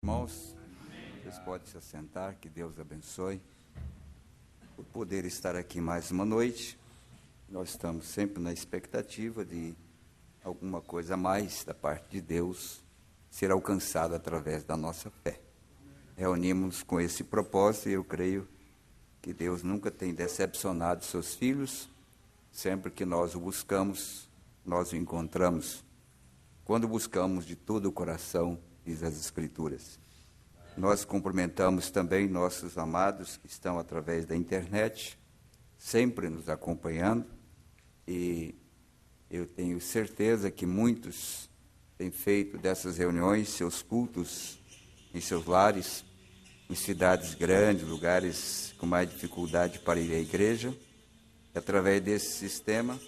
Irmãos, vocês podem se assentar, que Deus abençoe. Por poder estar aqui mais uma noite, nós estamos sempre na expectativa de alguma coisa a mais da parte de Deus ser alcançada através da nossa fé. Reunimos com esse propósito e eu creio que Deus nunca tem decepcionado seus filhos. Sempre que nós o buscamos, nós o encontramos. Quando buscamos de todo o coração, diz as Escrituras. Nós cumprimentamos também nossos amados que estão através da internet, sempre nos acompanhando, e eu tenho certeza que muitos têm feito dessas reuniões seus cultos em seus lares, em cidades grandes, lugares com mais dificuldade para ir à igreja. E através desse sistema,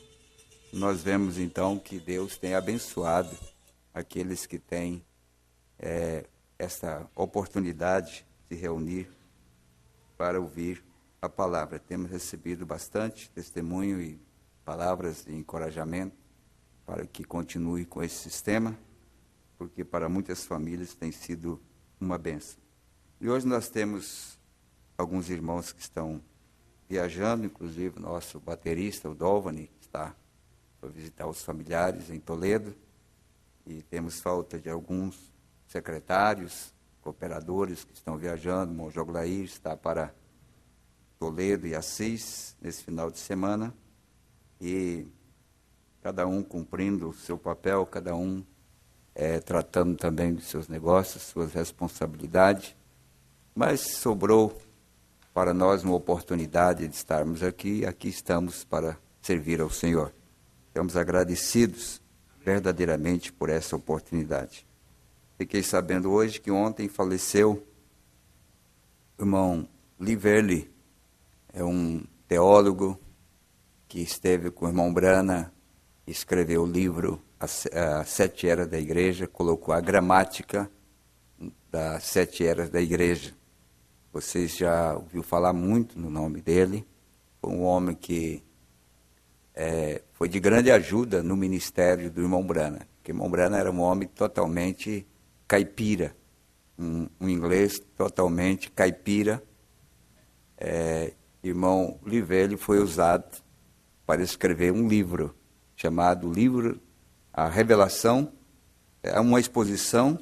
nós vemos então que Deus tem abençoado aqueles que têm essa oportunidade de reunir para ouvir a palavra. Temos recebido bastante testemunho e palavras de encorajamento para que continue com esse sistema, porque para muitas famílias tem sido uma bênção. E hoje nós temos alguns irmãos que estão viajando, inclusive o nosso baterista, o Dolvani, está para visitar os familiares em Toledo, e temos falta de alguns secretários, cooperadores que estão viajando. O irmão Joglair está para Toledo e Assis nesse final de semana, e cada um cumprindo o seu papel, cada um tratando também dos seus negócios, suas responsabilidades, mas sobrou para nós uma oportunidade de estarmos aqui, e aqui estamos para servir ao Senhor. Estamos agradecidos verdadeiramente por essa oportunidade. Fiquei sabendo hoje que ontem faleceu o irmão Liverli, é um teólogo que esteve com o irmão Brana, escreveu o livro As 7 Eras da Igreja, colocou a gramática das 7 Eras da Igreja. Vocês já ouviram falar muito no nome dele. Foi um homem que foi de grande ajuda no ministério do irmão Brana, porque o irmão Brana era um homem totalmente caipira, um inglês totalmente caipira. Irmão Livelli foi usado para escrever um livro, chamado Livro A Revelação, uma exposição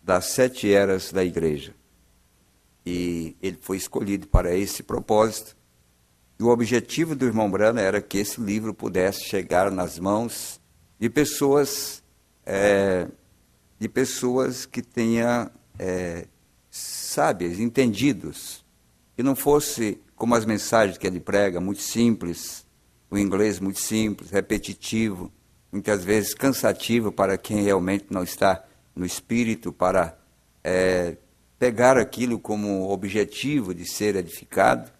das 7 eras da igreja. E ele foi escolhido para esse propósito. E o objetivo do irmão Brana era que esse livro pudesse chegar nas mãos de pessoas que tenham sábias, entendidos, que não fosse como as mensagens que ele prega, muito simples, o inglês muito simples, repetitivo, muitas vezes cansativo para quem realmente não está no espírito, para pegar aquilo como objetivo de ser edificado.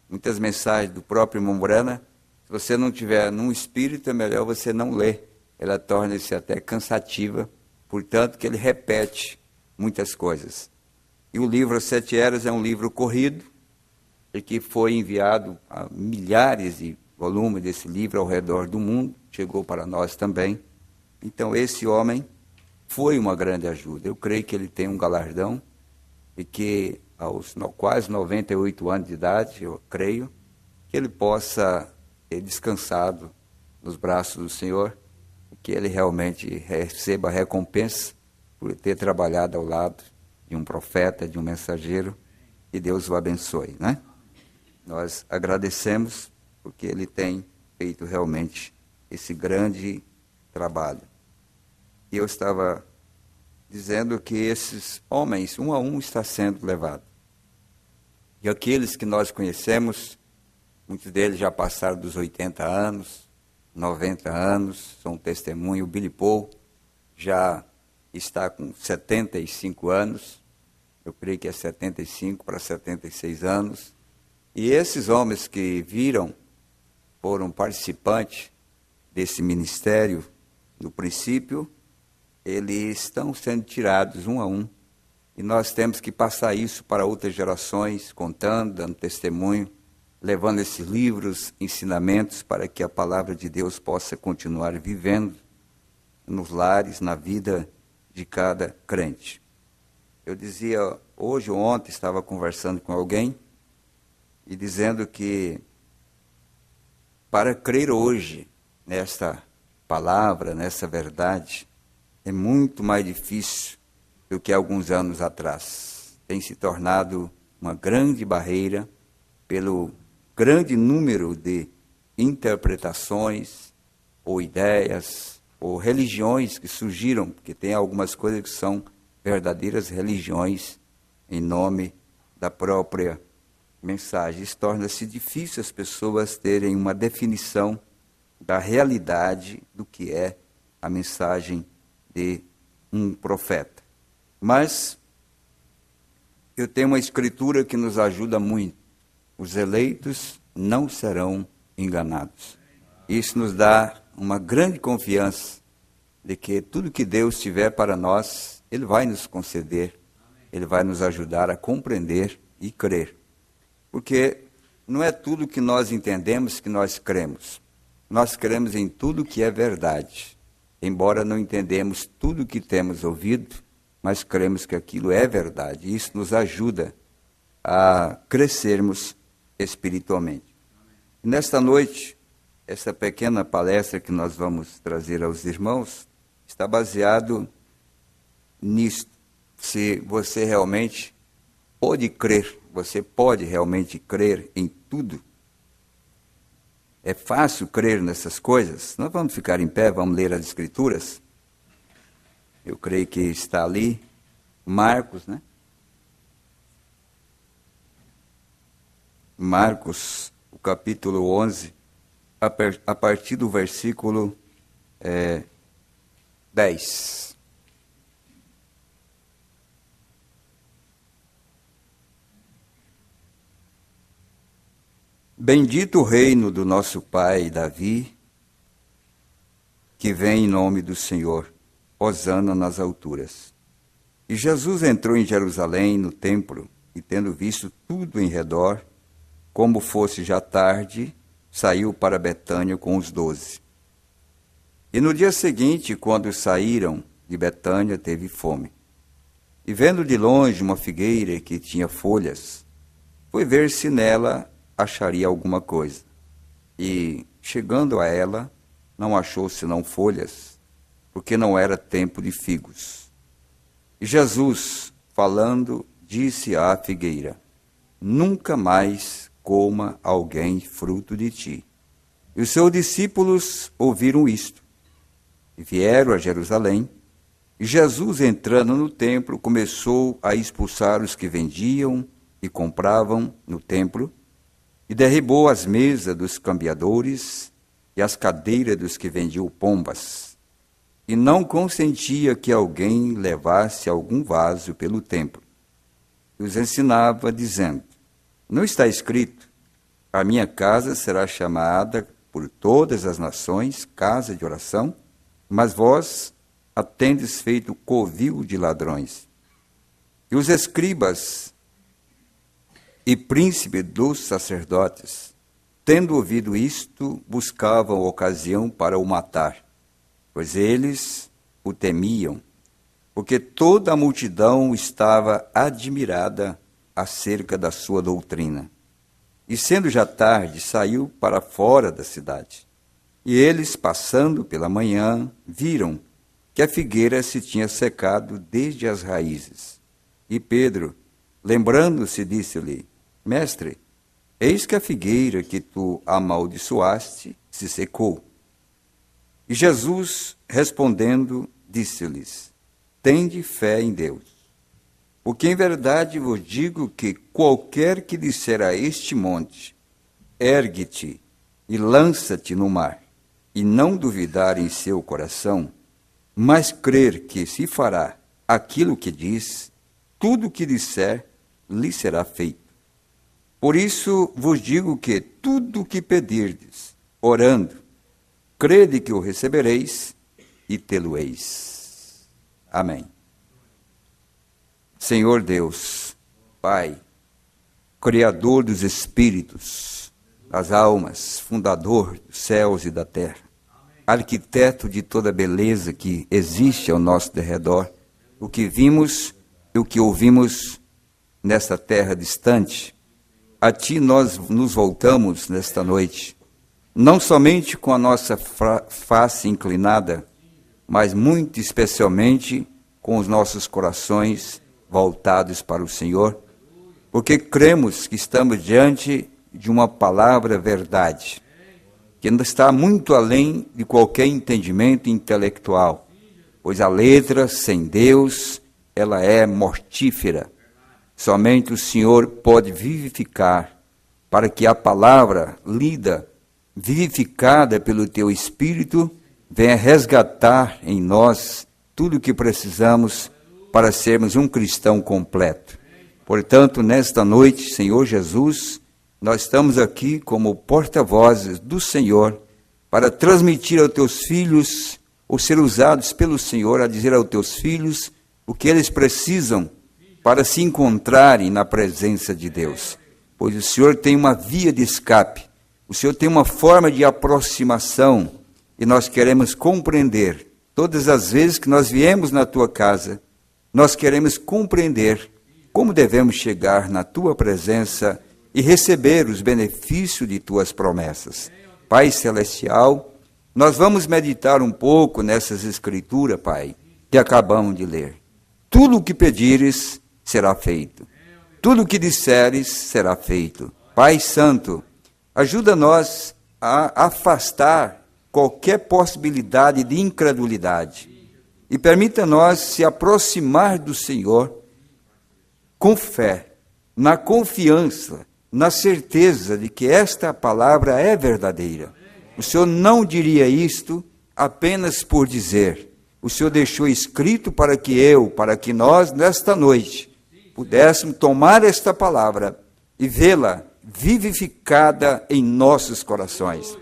Muitas mensagens do próprio irmão Brana, se você não tiver num espírito, é melhor você não ler. Ela torna-se até cansativa, portanto que ele repete muitas coisas. E o livro As 7 Eras é um livro corrido, e que foi enviado a milhares de volumes desse livro ao redor do mundo, chegou para nós também. Então esse homem foi uma grande ajuda. Eu creio que ele tem um galardão, e que aos quase 98 anos de idade, eu creio, que ele possa ter descansado nos braços do Senhor, e que ele realmente receba a recompensa por ter trabalhado ao lado de um profeta, de um mensageiro, e Deus o abençoe, né? Nós agradecemos porque ele tem feito realmente esse grande trabalho. E eu estava dizendo que esses homens, um a um, está sendo levado. E aqueles que nós conhecemos, muitos deles já passaram dos 80 anos, 90 anos, são testemunho. O Billy Paul já está com 75 anos, eu creio que é 75 para 76 anos. E esses homens que viram, foram participantes desse ministério no princípio, eles estão sendo tirados um a um, e nós temos que passar isso para outras gerações, contando, dando testemunho, levando esses livros, ensinamentos, para que a palavra de Deus possa continuar vivendo nos lares, na vida de cada crente. Eu dizia, hoje ou ontem, estava conversando com alguém e dizendo que para crer hoje nesta palavra, nessa verdade, é muito mais difícil do que alguns anos atrás. Tem se tornado uma grande barreira pelo grande número de interpretações ou ideias ou religiões que surgiram, porque tem algumas coisas que são verdadeiras religiões em nome da própria mensagem. Isso torna-se difícil as pessoas terem uma definição da realidade do que é a mensagem de um profeta. Mas eu tenho uma escritura que nos ajuda muito. Os eleitos não serão enganados. Isso nos dá uma grande confiança de que tudo que Deus tiver para nós, Ele vai nos conceder, Ele vai nos ajudar a compreender e crer. Porque não é tudo que nós entendemos que nós cremos. Nós cremos em tudo que é verdade. Embora não entendemos tudo que temos ouvido, mas cremos que aquilo é verdade. Isso nos ajuda a crescermos espiritualmente. E nesta noite, essa pequena palestra que nós vamos trazer aos irmãos está baseado nisto. Se você realmente pode crer, você pode realmente crer em tudo. É fácil crer nessas coisas? Nós vamos ficar em pé, vamos ler as Escrituras. Eu creio que está ali, Marcos, né? Marcos, o capítulo 11, a partir do versículo 10. Bendito o reino do nosso pai Davi, que vem em nome do Senhor, hosana nas alturas. E Jesus entrou em Jerusalém, no templo, e tendo visto tudo em redor, como fosse já tarde, saiu para Betânia com os 12. E no dia seguinte, quando saíram de Betânia, teve fome. E vendo de longe uma figueira que tinha folhas, foi ver se nela acharia alguma coisa. E, chegando a ela, não achou senão folhas, porque não era tempo de figos. E Jesus, falando, disse à figueira: nunca mais coma alguém fruto de ti. E os seus discípulos ouviram isto, e vieram a Jerusalém. E Jesus, entrando no templo, começou a expulsar os que vendiam e compravam no templo, e derribou as mesas dos cambiadores e as cadeiras dos que vendiam pombas, e não consentia que alguém levasse algum vaso pelo templo. E os ensinava, dizendo: não está escrito, a minha casa será chamada por todas as nações casa de oração, mas vós a tendes feito covil de ladrões. E os escribas e príncipe dos sacerdotes, tendo ouvido isto, buscavam ocasião para o matar, pois eles o temiam, porque toda a multidão estava admirada acerca da sua doutrina. E sendo já tarde, saiu para fora da cidade. E eles, passando pela manhã, viram que a figueira se tinha secado desde as raízes. E Pedro, lembrando-se, disse-lhe: Mestre, eis que a figueira que tu amaldiçoaste se secou. E Jesus, respondendo, disse-lhes: tende fé em Deus. Porque em verdade vos digo que qualquer que disser a este monte: ergue-te e lança-te no mar, e não duvidar em seu coração, mas crer que se fará aquilo que diz, tudo o que disser lhe será feito. Por isso vos digo que tudo o que pedirdes, orando, crede que o recebereis e tê-lo-eis. Amém. Senhor Deus, Pai, Criador dos espíritos, das almas, fundador dos céus e da terra, arquiteto de toda beleza que existe ao nosso derredor, o que vimos e o que ouvimos nesta terra distante, a Ti nós nos voltamos nesta noite, não somente com a nossa face inclinada, mas muito especialmente com os nossos corações voltados para o Senhor, porque cremos que estamos diante de uma palavra verdade, que está muito além de qualquer entendimento intelectual, pois a letra sem Deus, ela é mortífera. Somente o Senhor pode vivificar, para que a palavra lida, vivificada pelo Teu Espírito, venha resgatar em nós tudo o que precisamos para sermos um cristão completo. Portanto, nesta noite, Senhor Jesus, nós estamos aqui como porta-vozes do Senhor para transmitir aos Teus filhos, ou ser usados pelo Senhor a dizer aos Teus filhos o que eles precisam para se encontrarem na presença de Deus. Pois o Senhor tem uma via de escape, o Senhor tem uma forma de aproximação, e nós queremos compreender. Todas as vezes que nós viemos na Tua casa, nós queremos compreender como devemos chegar na Tua presença e receber os benefícios de Tuas promessas. Pai Celestial, nós vamos meditar um pouco nessas escrituras, Pai, que acabamos de ler. Tudo o que pedires será feito. Tudo o que disseres será feito. Pai Santo, ajuda nós a afastar qualquer possibilidade de incredulidade e permita-nos se aproximar do Senhor com fé, na confiança, na certeza de que esta palavra é verdadeira. O Senhor não diria isto apenas por dizer. O Senhor deixou escrito para que nós, nesta noite, pudéssemos tomar esta palavra e vê-la vivificada em nossos corações.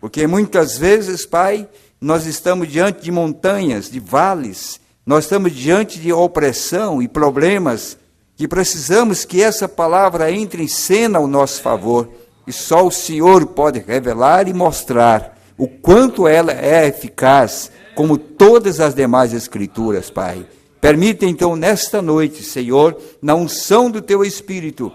Porque muitas vezes, Pai, nós estamos diante de montanhas, de vales, nós estamos diante de opressão e problemas que precisamos que essa palavra entre em cena ao nosso favor. E só o Senhor pode revelar e mostrar o quanto ela é eficaz, como todas as demais Escrituras, Pai. Permita então nesta noite, Senhor, na unção do Teu Espírito,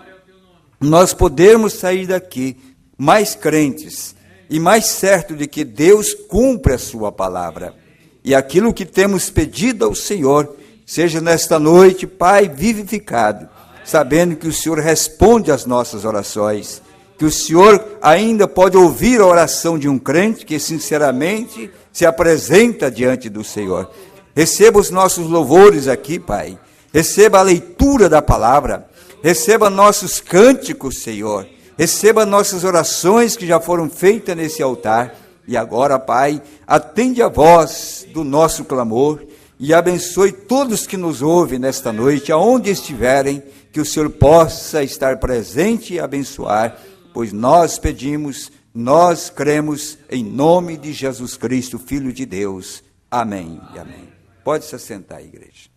nós podermos sair daqui mais crentes e mais certo de que Deus cumpre a Sua palavra. E aquilo que temos pedido ao Senhor, seja nesta noite, Pai, vivificado, sabendo que o Senhor responde às nossas orações, que o Senhor ainda pode ouvir a oração de um crente que sinceramente se apresenta diante do Senhor. Receba os nossos louvores aqui, Pai. Receba a leitura da palavra. Receba nossos cânticos, Senhor. Receba nossas orações que já foram feitas nesse altar. E agora, Pai, atende a voz do nosso clamor e abençoe todos que nos ouvem nesta noite, aonde estiverem, que o Senhor possa estar presente e abençoar, pois nós pedimos, nós cremos em nome de Jesus Cristo, Filho de Deus. Amém e amém. Pode se assentar, igreja.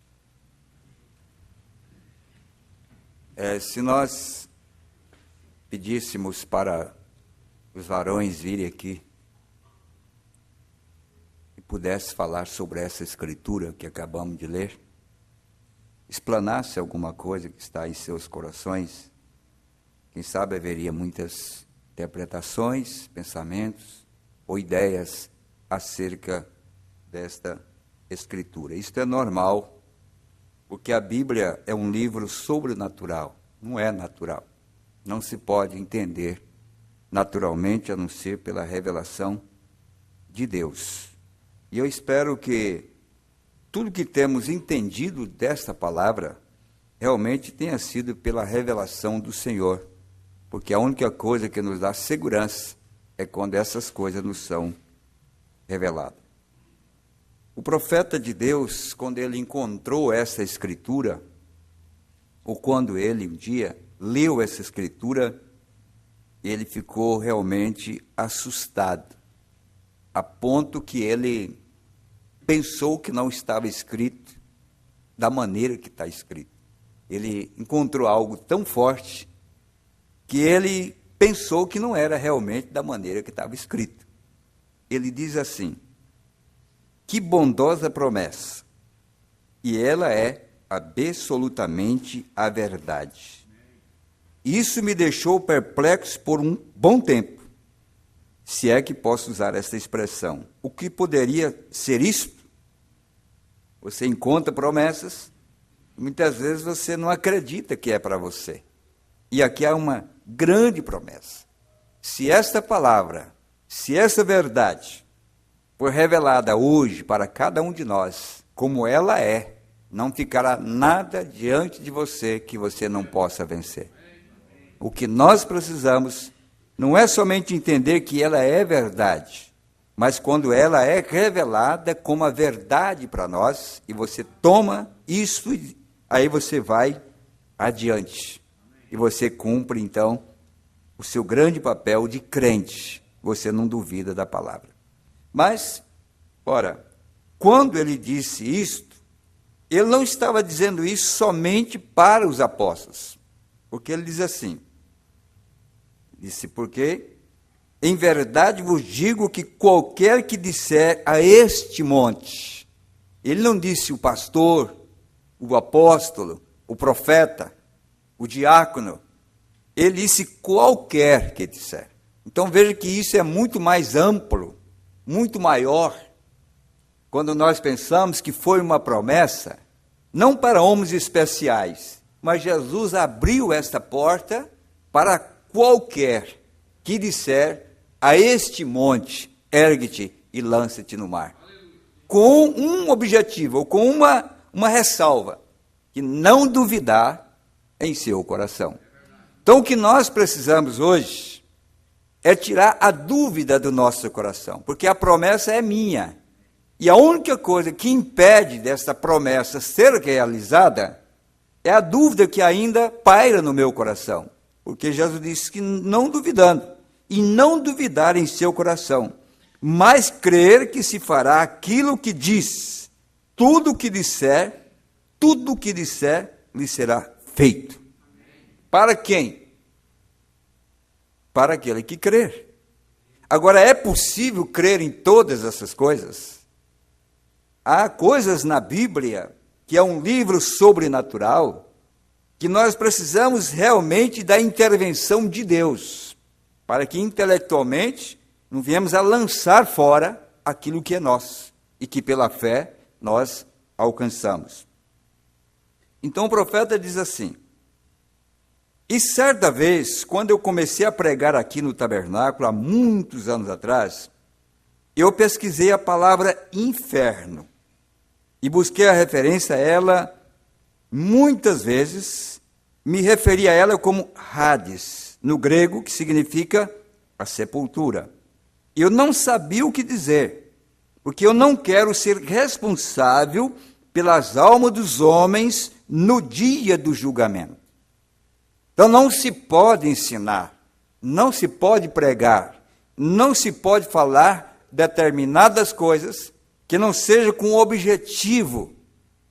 Se nós pedíssemos para os varões virem aqui e pudesse falar sobre essa escritura que acabamos de ler, explanasse alguma coisa que está em seus corações, quem sabe haveria muitas interpretações, pensamentos ou ideias acerca desta escritura. Isto é normal, porque a Bíblia é um livro sobrenatural, não é natural. Não se pode entender naturalmente, a não ser pela revelação de Deus. E eu espero que tudo que temos entendido desta palavra realmente tenha sido pela revelação do Senhor, porque a única coisa que nos dá segurança é quando essas coisas nos são reveladas. O profeta de Deus, quando ele encontrou essa escritura, ou quando ele um dia leu essa escritura, ele ficou realmente assustado, a ponto que ele pensou que não estava escrito da maneira que está escrito. Ele encontrou algo tão forte que ele pensou que não era realmente da maneira que estava escrito. Ele diz assim: que bondosa promessa, e ela é absolutamente a verdade. Isso me deixou perplexo por um bom tempo, se é que posso usar essa expressão. O que poderia ser isto? Você encontra promessas, muitas vezes você não acredita que é para você. E aqui há uma grande promessa. Se esta palavra, se essa verdade for revelada hoje para cada um de nós, como ela é, não ficará nada diante de você que você não possa vencer. O que nós precisamos não é somente entender que ela é verdade, mas quando ela é revelada como a verdade para nós, e você toma isso, aí você vai adiante. E você cumpre, então, o seu grande papel de crente. Você não duvida da palavra. Mas, ora, quando ele disse isto, ele não estava dizendo isso somente para os apóstolos. Porque ele diz assim, disse, porque em verdade vos digo que qualquer que disser a este monte, ele não disse o pastor, o apóstolo, o profeta, o diácono, ele disse qualquer que disser. Então veja que isso é muito mais amplo, muito maior, quando nós pensamos que foi uma promessa, não para homens especiais, mas Jesus abriu esta porta para qualquer que disser a este monte, ergue-te e lança-te no mar. Com um objetivo, ou com uma ressalva, que não duvidar em seu coração. Então o que nós precisamos hoje é tirar a dúvida do nosso coração, porque a promessa é minha. E a única coisa que impede dessa promessa ser realizada é a dúvida que ainda paira no meu coração. Porque Jesus disse que não duvidando, e não duvidar em seu coração, mas crer que se fará aquilo que diz, tudo o que disser lhe será feito. Para quem? Para aquele que crer. Agora, é possível crer em todas essas coisas? Há coisas na Bíblia, que é um livro sobrenatural, que nós precisamos realmente da intervenção de Deus, para que intelectualmente não viemos a lançar fora aquilo que é nosso, e que pela fé nós alcançamos. Então o profeta diz assim, e certa vez, quando eu comecei a pregar aqui no tabernáculo, há muitos anos atrás, eu pesquisei a palavra inferno, e busquei a referência a ela, muitas vezes, me referi a ela como Hades, no grego, que significa a sepultura. Eu não sabia o que dizer, porque eu não quero ser responsável pelas almas dos homens no dia do julgamento. Então não se pode ensinar, não se pode pregar, não se pode falar determinadas coisas que não seja com o objetivo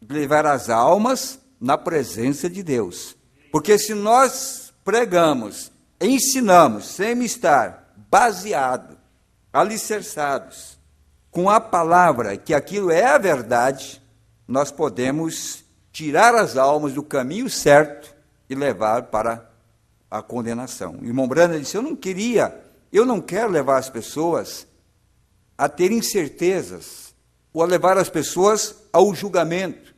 de levar as almas na presença de Deus. Porque se nós pregamos, ensinamos, sem estar baseado, alicerçados com a palavra, que aquilo é a verdade, nós podemos tirar as almas do caminho certo e levar para a condenação. O irmão Brana disse, eu não quero levar as pessoas a ter incertezas, ou a levar as pessoas ao julgamento.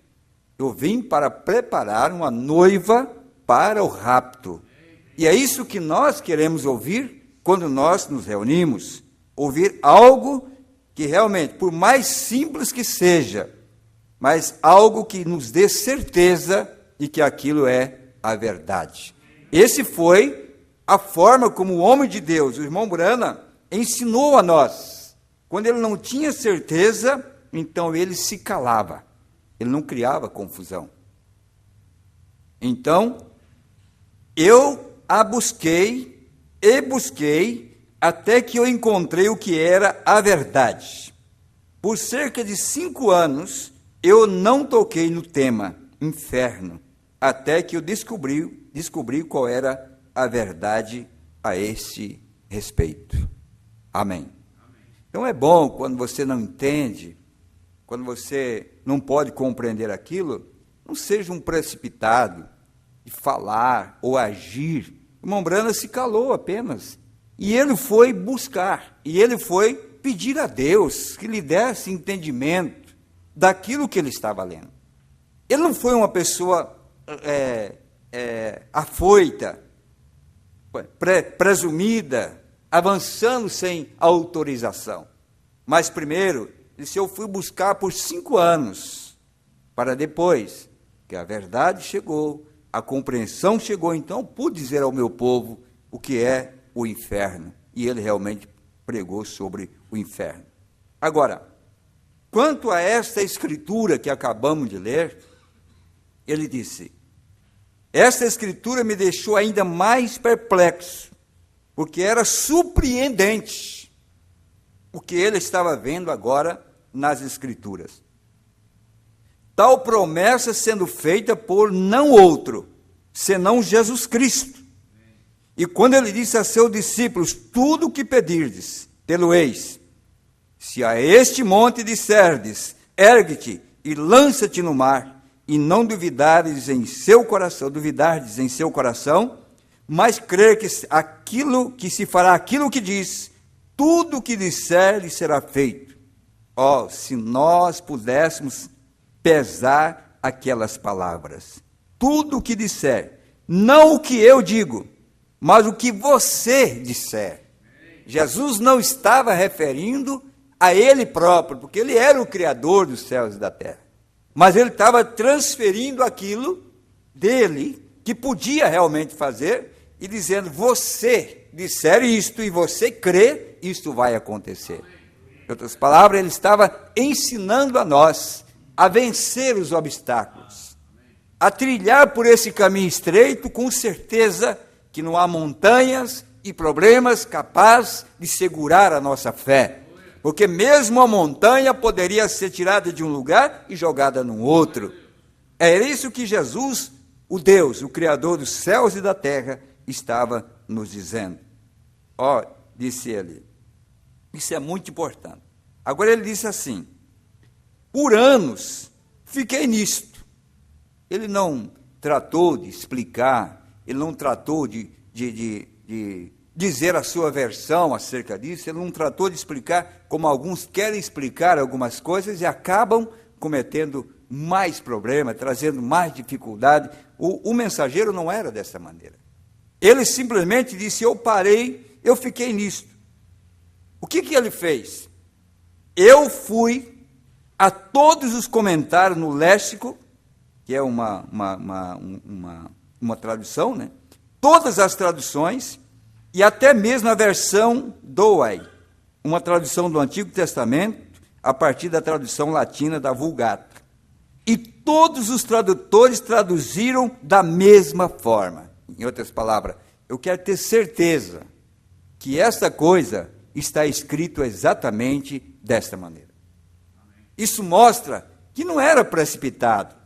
Eu vim para preparar uma noiva para o rapto. E é isso que nós queremos ouvir quando nós nos reunimos. Ouvir algo que realmente, por mais simples que seja, mas algo que nos dê certeza de que aquilo é a verdade. Esse foi a forma como o homem de Deus, o irmão Brana, ensinou a nós. Quando ele não tinha certeza, então ele se calava. Ele não criava confusão. Então, eu a busquei e busquei até que eu encontrei o que era a verdade. Por cerca de 5 anos, eu não toquei no tema inferno, até que eu descobri qual era a verdade a esse respeito. Amém. Então é bom quando você não entende, quando você não pode compreender aquilo, não seja um precipitado de falar ou agir. O irmão Branham se calou apenas. E ele foi buscar, e ele foi pedir a Deus que lhe desse entendimento daquilo que ele estava lendo. Ele não foi uma pessoa afoita, presumida, avançando sem autorização. Mas primeiro, ele disse, eu fui buscar por 5 anos, para depois que a verdade chegou, a compreensão chegou, então pude dizer ao meu povo o que é o inferno. E ele realmente pregou sobre o inferno. Agora, quanto a esta escritura que acabamos de ler, ele disse, esta escritura me deixou ainda mais perplexo, porque era surpreendente o que ele estava vendo agora nas escrituras. Tal promessa sendo feita por não outro, senão Jesus Cristo. E quando ele disse a seus discípulos, tudo o que pedirdes, tê-lo-eis. Se a este monte disserdes, ergue-te e lança-te no mar, e não duvidardes em seu coração, mas crer que se fará aquilo que diz, tudo o que disser lhe será feito. Ó, se nós pudéssemos pesar aquelas palavras. Tudo o que disser, não o que eu digo, mas o que você disser. Jesus não estava referindo a ele próprio, porque ele era o Criador dos céus e da terra. Mas ele estava transferindo aquilo dele, que podia realmente fazer, e dizendo, você disser isto e você crê, isto vai acontecer. Em outras palavras, ele estava ensinando a nós a vencer os obstáculos, a trilhar por esse caminho estreito com certeza que não há montanhas e problemas capazes de segurar a nossa fé. Porque mesmo a montanha poderia ser tirada de um lugar e jogada num outro. É isso que Jesus, o Deus, o Criador dos céus e da terra, estava nos dizendo. Ó, disse ele, isso é muito importante. Agora ele disse assim, por anos fiquei nisto. Ele não tratou de explicar, ele não tratou de dizer a sua versão acerca disso, ele não tratou de explicar como alguns querem explicar algumas coisas e acabam cometendo mais problemas, trazendo mais dificuldade. O mensageiro não era dessa maneira. Ele simplesmente disse, eu parei, eu fiquei nisto. O que ele fez? Eu fui a todos os comentários no léxico, que é uma tradução, né? Todas as traduções, e até mesmo a versão Douay, uma tradução do Antigo Testamento, a partir da tradução latina da Vulgata. E todos os tradutores traduziram da mesma forma. Em outras palavras, eu quero ter certeza que esta coisa está escrito exatamente desta maneira. Isso mostra que não era precipitado.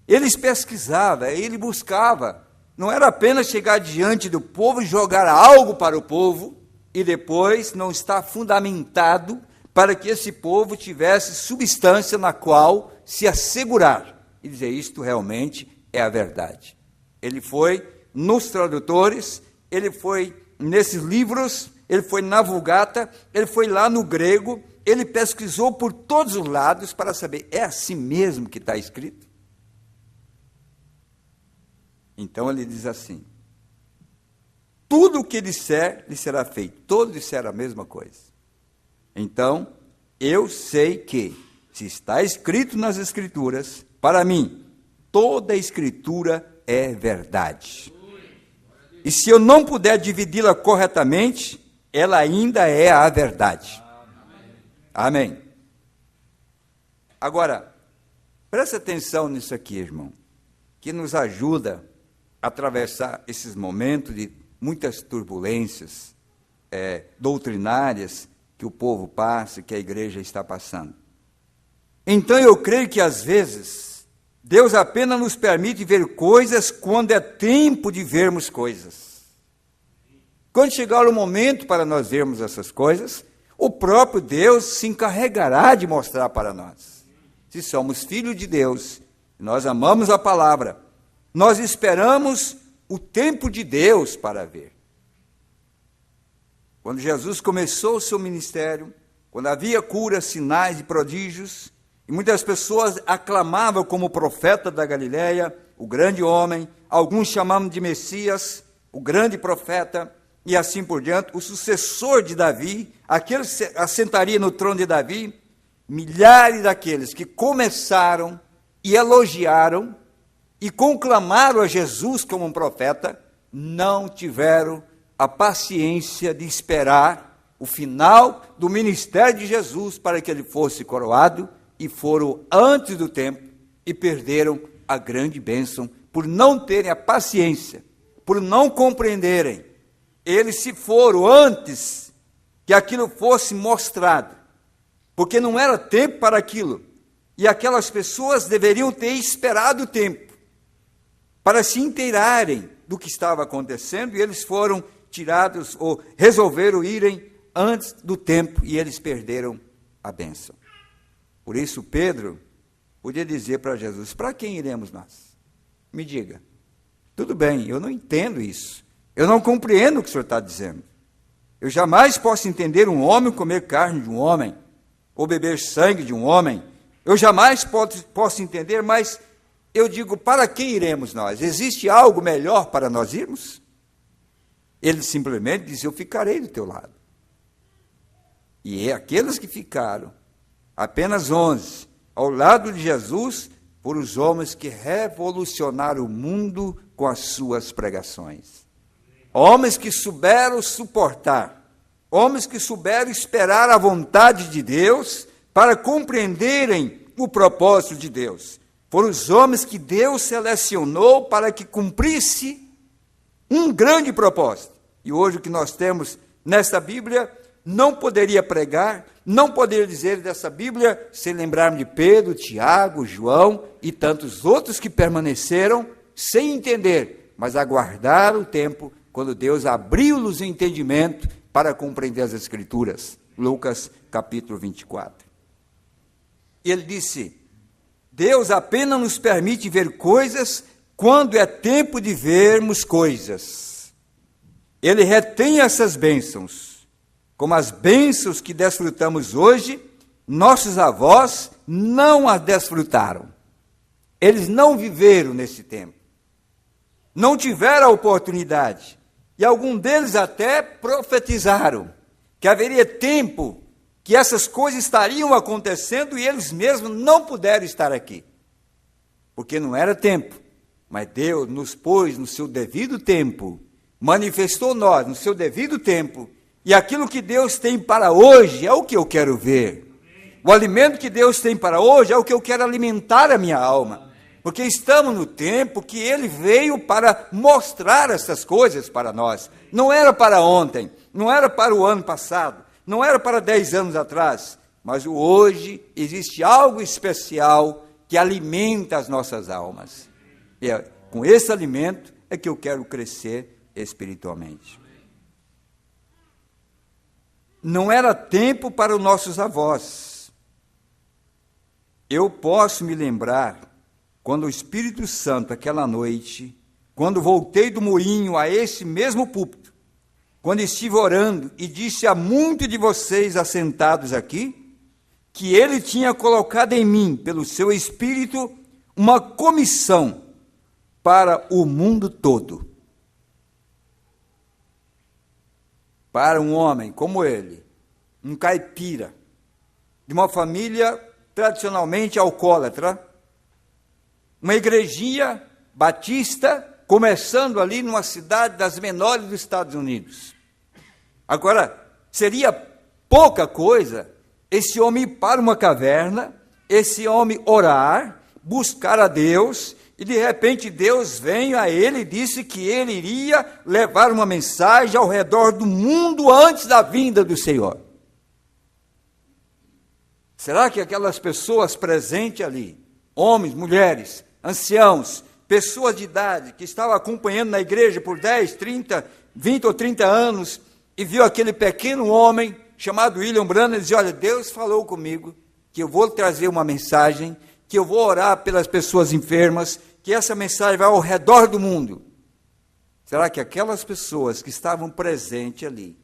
Eles pesquisavam, ele buscava. Não era apenas chegar diante do povo e jogar algo para o povo e depois não estar fundamentado para que esse povo tivesse substância na qual se assegurar e dizer isto realmente é a verdade. Ele foi nos tradutores, ele foi nesses livros, ele foi na Vulgata, ele foi lá no grego, ele pesquisou por todos os lados para saber, é assim mesmo que está escrito? Então ele diz assim, tudo o que disser lhe será feito. Todos disseram a mesma coisa. Então, eu sei que, se está escrito nas Escrituras, para mim, toda a Escritura é verdade. E se eu não puder dividi-la corretamente, ela ainda é a verdade. Amém. Agora, preste atenção nisso aqui, irmão, que nos ajuda a atravessar esses momentos de muitas turbulências doutrinárias que o povo passa, que a igreja está passando. Então eu creio que às vezes Deus apenas nos permite ver coisas quando é tempo de vermos coisas. Quando chegar o momento para nós vermos essas coisas, o próprio Deus se encarregará de mostrar para nós. Se somos filhos de Deus, Nós amamos a palavra. Nós esperamos o tempo de Deus para ver. Quando Jesus começou o seu ministério, quando havia curas, sinais e prodígios, e muitas pessoas aclamavam como profeta da Galileia, o grande homem, alguns chamavam de Messias, o grande profeta, e assim por diante, o sucessor de Davi, aquele que se assentaria no trono de Davi, milhares daqueles que começaram e elogiaram e conclamaram a Jesus como um profeta, não tiveram a paciência de esperar o final do ministério de Jesus para que ele fosse coroado, e foram antes do tempo e perderam a grande bênção por não terem a paciência, por não compreenderem. Eles se foram antes que aquilo fosse mostrado, porque não era tempo para aquilo, e aquelas pessoas deveriam ter esperado o tempo para se inteirarem do que estava acontecendo, e eles foram tirados, ou resolveram irem antes do tempo, e eles perderam a bênção. Por isso Pedro podia dizer para Jesus: para quem iremos nós? Me diga. Tudo bem, eu não entendo isso, eu não compreendo o que o senhor está dizendo. Eu jamais posso entender um homem comer carne de um homem, ou beber sangue de um homem. Eu jamais posso entender, mas eu digo: para quem iremos nós? Existe algo melhor para nós irmos? Ele simplesmente diz: eu ficarei do teu lado. E aqueles que ficaram, apenas 11, ao lado de Jesus, foram os homens que revolucionaram o mundo com as suas pregações. Homens que souberam suportar, homens que souberam esperar a vontade de Deus para compreenderem o propósito de Deus. Foram os homens que Deus selecionou para que cumprisse um grande propósito. E hoje o que nós temos nesta Bíblia, não poderia pregar, não poderia dizer dessa Bíblia sem lembrar-me de Pedro, Tiago, João e tantos outros que permaneceram sem entender, mas aguardaram o tempo quando Deus abriu-lhes o entendimento para compreender as Escrituras. Lucas capítulo 24. E ele disse: Deus apenas nos permite ver coisas quando é tempo de vermos coisas. Ele retém essas bênçãos. Como as bênçãos que desfrutamos hoje, nossos avós não as desfrutaram. Eles não viveram nesse tempo. Não tiveram a oportunidade. E alguns deles até profetizaram que haveria tempo que essas coisas estariam acontecendo e eles mesmos não puderam estar aqui. Porque não era tempo. Mas Deus nos pôs no seu devido tempo, manifestou nós no seu devido tempo. E aquilo que Deus tem para hoje é o que eu quero ver. O alimento que Deus tem para hoje é o que eu quero alimentar a minha alma. Porque estamos no tempo que Ele veio para mostrar essas coisas para nós. Não era para ontem, não era para o ano passado, não era para 10 anos atrás. Mas o hoje existe algo especial que alimenta as nossas almas. E com esse alimento é que eu quero crescer espiritualmente. Não era tempo para os nossos avós. Eu posso me lembrar, quando o Espírito Santo, aquela noite, quando voltei do moinho a esse mesmo púlpito, quando estive orando e disse a muitos de vocês assentados aqui, que Ele tinha colocado em mim, pelo seu Espírito, uma comissão para o mundo todo. Para um homem como ele, um caipira, de uma família tradicionalmente alcoólatra, uma igrejinha batista, começando ali numa cidade das menores dos Estados Unidos. Agora, seria pouca coisa esse homem ir para uma caverna, esse homem orar, buscar a Deus, e de repente Deus vem a ele e disse que ele iria levar uma mensagem ao redor do mundo antes da vinda do Senhor. Será que aquelas pessoas presentes ali, homens, mulheres, anciãos, pessoas de idade, que estavam acompanhando na igreja por 10, 30, 20 ou 30 anos, e viu aquele pequeno homem chamado William Branham, e dizia: olha, Deus falou comigo que eu vou trazer uma mensagem que eu vou orar pelas pessoas enfermas, que essa mensagem vai ao redor do mundo. Será que aquelas pessoas que estavam presentes ali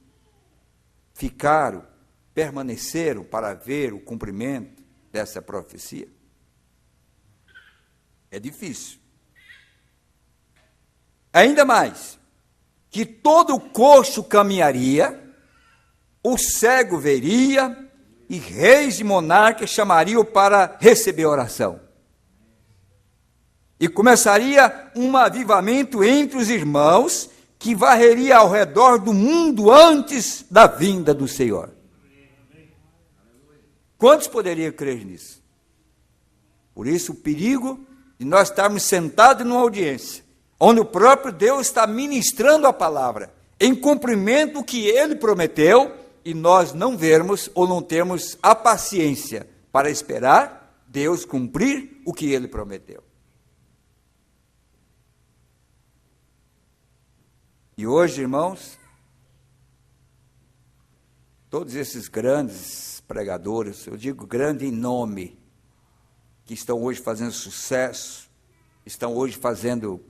permaneceram para ver o cumprimento dessa profecia? É difícil. Ainda mais, que todo o coxo caminharia, o cego veria, e reis e monarcas chamariam para receber oração. E começaria um avivamento entre os irmãos, que varreria ao redor do mundo antes da vinda do Senhor. Quantos poderiam crer nisso? Por isso, o perigo de nós estarmos sentados numa audiência, onde o próprio Deus está ministrando a palavra, em cumprimento do que Ele prometeu, e nós não vermos ou não termos a paciência para esperar Deus cumprir o que Ele prometeu. E hoje, irmãos, todos esses grandes pregadores, eu digo grande em nome, que estão hoje fazendo sucesso, estão hoje fazendo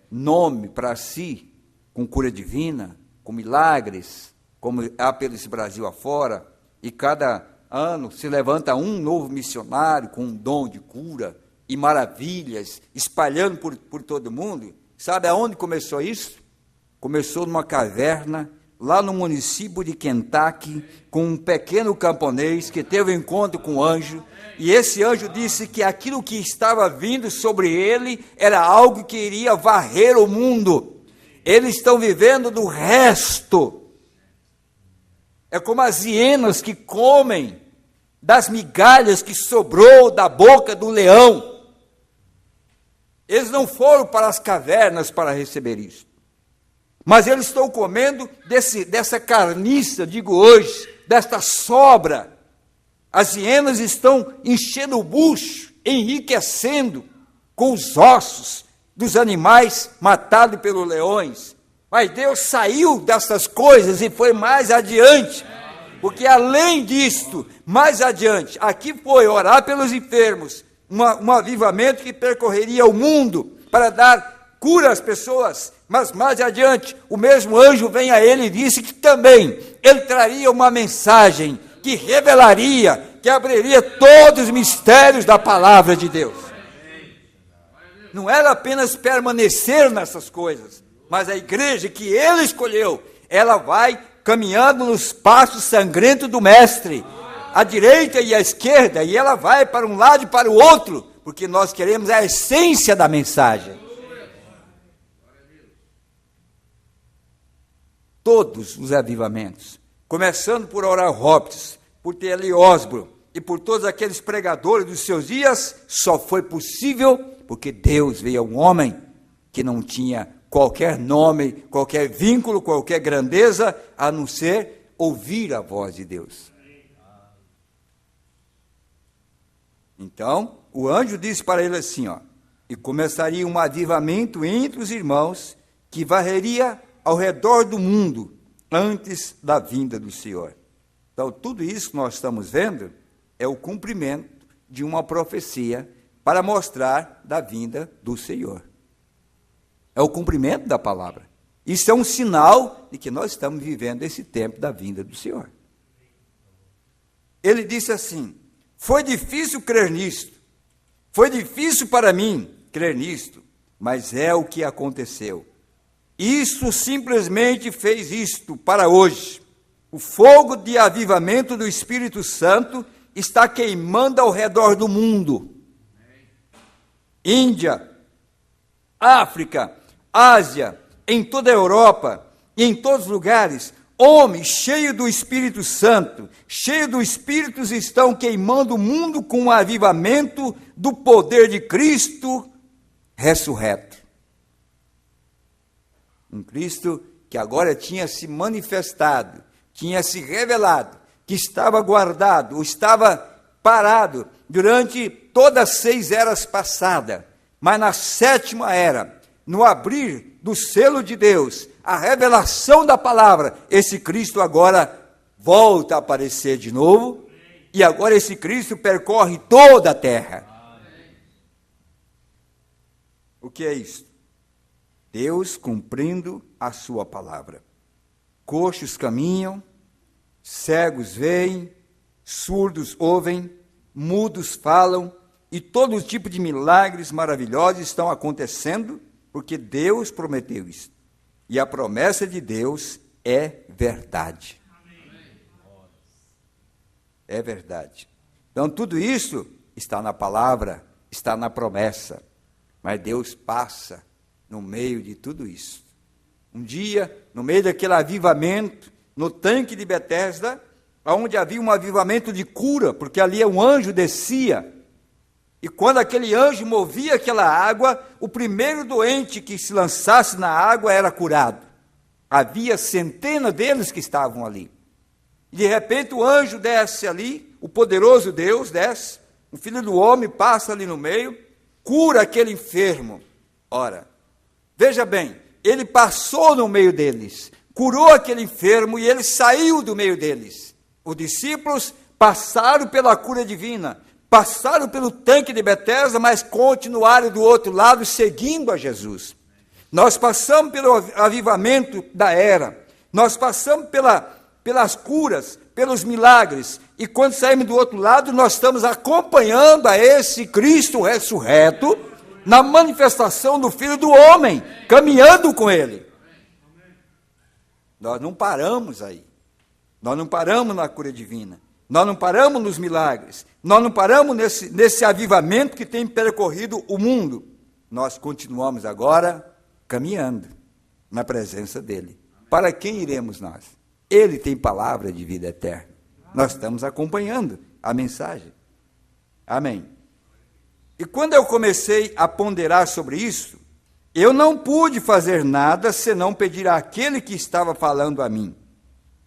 nome para si, com cura divina, com milagres, como há pelo Brasil afora, e cada ano se levanta um novo missionário com um dom de cura e maravilhas, espalhando por todo mundo. Sabe aonde começou isso? Começou numa caverna, lá no município de Kentucky, com um pequeno camponês que teve um encontro com um anjo, e esse anjo disse que aquilo que estava vindo sobre ele era algo que iria varrer o mundo. Eles estão vivendo do resto. É como as hienas que comem das migalhas que sobrou da boca do leão. Eles não foram para as cavernas para receber isso. Mas eles estão comendo dessa carniça, digo hoje, desta sobra. As hienas estão enchendo o bucho, enriquecendo com os ossos dos animais matados pelos leões. Mas Deus saiu dessas coisas e foi mais adiante, porque além disto, mais adiante, aqui foi orar pelos enfermos, um avivamento que percorreria o mundo para dar cura às pessoas, mas mais adiante, o mesmo anjo vem a ele e disse que também ele traria uma mensagem que revelaria, que abriria todos os mistérios da palavra de Deus. Não era apenas permanecer nessas coisas, mas a igreja que ele escolheu, ela vai caminhando nos passos sangrentos do mestre, à direita e à esquerda, e ela vai para um lado e para o outro, porque nós queremos a essência da mensagem. Todos os avivamentos, começando por Oral Roberts, por T.L. Osborne e por todos aqueles pregadores dos seus dias, só foi possível porque Deus veio a um homem que não tinha qualquer nome, qualquer vínculo, qualquer grandeza, a não ser ouvir a voz de Deus. Então, o anjo disse para ele assim, e começaria um avivamento entre os irmãos, que varreria ao redor do mundo, antes da vinda do Senhor. Então, tudo isso que nós estamos vendo, é o cumprimento de uma profecia, para mostrar da vinda do Senhor. É o cumprimento da palavra. Isso é um sinal de que nós estamos vivendo esse tempo da vinda do Senhor. Ele disse assim, foi difícil crer nisto, foi difícil para mim crer nisto, mas é o que aconteceu. Isso simplesmente fez isto para hoje. O fogo de avivamento do Espírito Santo está queimando ao redor do mundo. Índia, África, Ásia, em toda a Europa, e em todos os lugares, homens cheios do Espírito Santo, cheios do Espírito, estão queimando o mundo com o avivamento do poder de Cristo ressurreto. Um Cristo que agora tinha se manifestado, tinha se revelado, que estava guardado, ou estava parado durante todas as 6 eras passadas, mas na 7ª era, no abrir do selo de Deus, a revelação da palavra, esse Cristo agora volta a aparecer de novo, e agora esse Cristo percorre toda a terra. O que é isso? Deus cumprindo a sua palavra. Coxos caminham, cegos veem, surdos ouvem, mudos falam, e todo tipo de milagres maravilhosos estão acontecendo, porque Deus prometeu isso. E a promessa de Deus é verdade. É verdade. Então, tudo isso está na palavra, está na promessa. Mas Deus passa no meio de tudo isso. Um dia, no meio daquele avivamento, no tanque de Betesda, onde havia um avivamento de cura, porque ali um anjo descia, e quando aquele anjo movia aquela água, o primeiro doente que se lançasse na água era curado. Havia centenas deles que estavam ali. E de repente o anjo desce ali, o poderoso Deus desce, o Filho do Homem passa ali no meio, cura aquele enfermo. Ora, veja bem, ele passou no meio deles, curou aquele enfermo e ele saiu do meio deles. Os discípulos passaram pela cura divina, passaram pelo tanque de Betesda, mas continuaram do outro lado seguindo a Jesus. Nós passamos pelo avivamento da era, nós passamos pelas curas, pelos milagres, e quando saímos do outro lado, nós estamos acompanhando a esse Cristo ressurreto, na manifestação do Filho do Homem, caminhando com Ele. Nós não paramos aí, nós não paramos na cura divina, nós não paramos nos milagres, nós não paramos nesse avivamento que tem percorrido o mundo. Nós continuamos agora caminhando na presença dEle. Para quem iremos nós? Ele tem palavra de vida eterna. Nós estamos acompanhando a mensagem. Amém. E quando eu comecei a ponderar sobre isso, eu não pude fazer nada senão pedir àquele que estava falando a mim.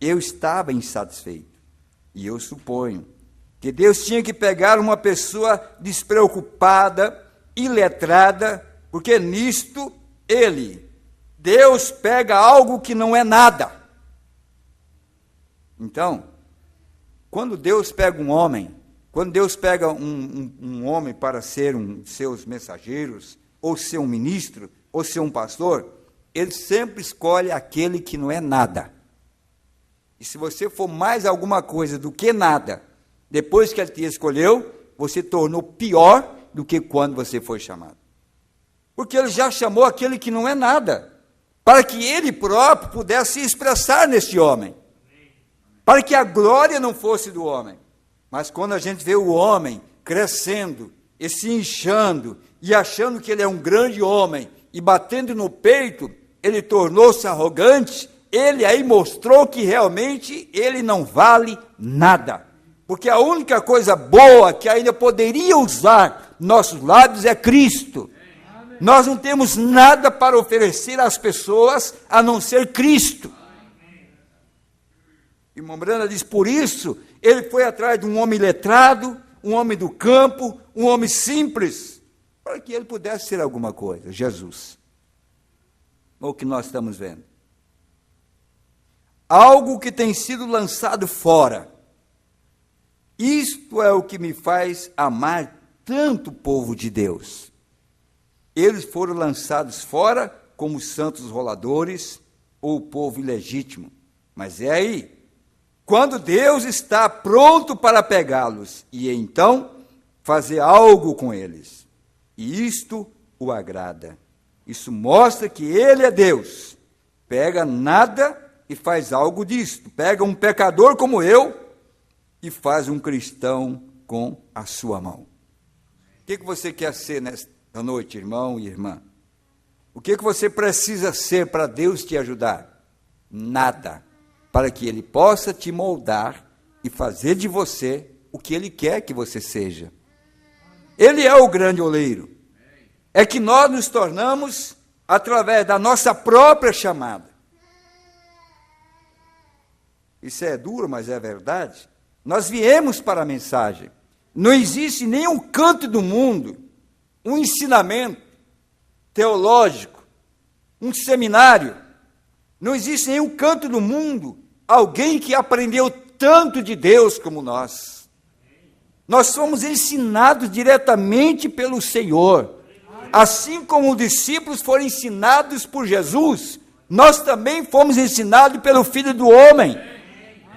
Eu estava insatisfeito. E eu suponho que Deus tinha que pegar uma pessoa despreocupada, iletrada, porque nisto Deus pega algo que não é nada. Então, quando Deus pega um homem, quando Deus pega um homem para ser um de seus mensageiros, ou ser um ministro, ou ser um pastor, Ele sempre escolhe aquele que não é nada. E se você for mais alguma coisa do que nada, depois que Ele te escolheu, você tornou pior do que quando você foi chamado. Porque Ele já chamou aquele que não é nada, para que Ele próprio pudesse se expressar neste homem, para que a glória não fosse do homem. Mas quando a gente vê o homem crescendo e se inchando, e achando que ele é um grande homem, e batendo no peito, ele tornou-se arrogante, ele aí mostrou que realmente ele não vale nada. Porque a única coisa boa que ainda poderia usar nossos lábios é Cristo. Nós não temos nada para oferecer às pessoas a não ser Cristo. E Mombrana diz, por isso, ele foi atrás de um homem letrado, um homem do campo, um homem simples, para que ele pudesse ser alguma coisa, Jesus. O que nós estamos vendo? Algo que tem sido lançado fora. Isto é o que me faz amar tanto o povo de Deus. Eles foram lançados fora como santos roladores ou o povo ilegítimo. Mas é aí, quando Deus está pronto para pegá-los e então fazer algo com eles. E isto o agrada. Isso mostra que Ele é Deus. Pega nada e faz algo disto. Pega um pecador como eu e faz um cristão com a sua mão. O que você quer ser nesta noite, irmão e irmã? O que você precisa ser para Deus te ajudar? Nada. Para que Ele possa te moldar e fazer de você o que Ele quer que você seja. Ele é o grande oleiro. É que nós nos tornamos através da nossa própria chamada. Isso é duro, mas é verdade. Nós viemos para a mensagem. Não existe nenhum canto do mundo, um ensinamento teológico, um seminário. Não existe nenhum canto do mundo alguém que aprendeu tanto de Deus como nós. Nós somos ensinados diretamente pelo Senhor. Assim como os discípulos foram ensinados por Jesus, nós também fomos ensinados pelo Filho do Homem.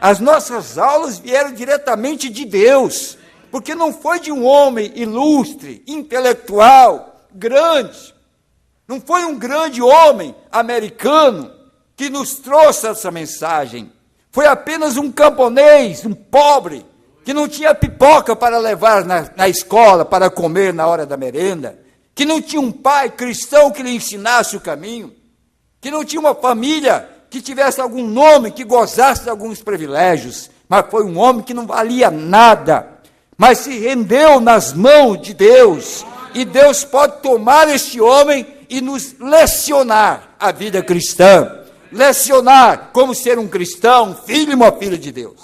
As nossas aulas vieram diretamente de Deus, porque não foi de um homem ilustre, intelectual, grande. Não foi um grande homem americano que nos trouxe essa mensagem. Foi apenas um camponês, um pobre, que não tinha pipoca para levar na escola, para comer na hora da merenda, que não tinha um pai cristão que lhe ensinasse o caminho, que não tinha uma família que tivesse algum nome, que gozasse de alguns privilégios, mas foi um homem que não valia nada, mas se rendeu nas mãos de Deus, e Deus pode tomar este homem e nos lecionar a vida cristã, lecionar como ser um cristão, um filho e uma filha de Deus.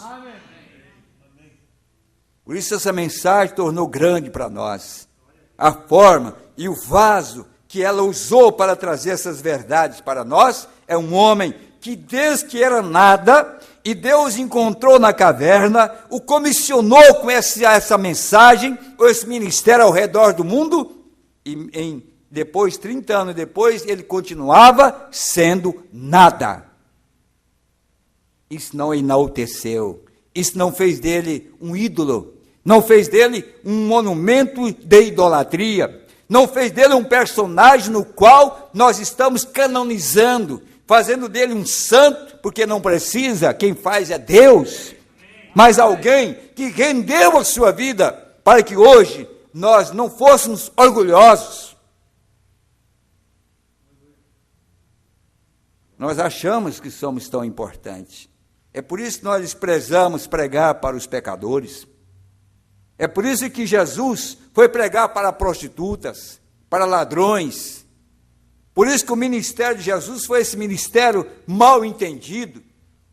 Por isso essa mensagem tornou grande para nós, a forma e o vaso que ela usou para trazer essas verdades para nós, é um homem que desde que era nada, e Deus encontrou na caverna, o comissionou com essa mensagem, com esse ministério ao redor do mundo, e depois, 30 anos depois, ele continuava sendo nada. Isso não enalteceu, isso não fez dele um ídolo, não fez dele um monumento de idolatria, não fez dele um personagem no qual nós estamos canonizando, fazendo dele um santo, porque não precisa, quem faz é Deus, mas alguém que rendeu a sua vida para que hoje nós não fôssemos orgulhosos. Nós achamos que somos tão importantes. É por isso que nós desprezamos pregar para os pecadores. É por isso que Jesus foi pregar para prostitutas, para ladrões. Por isso que o ministério de Jesus foi esse ministério mal entendido.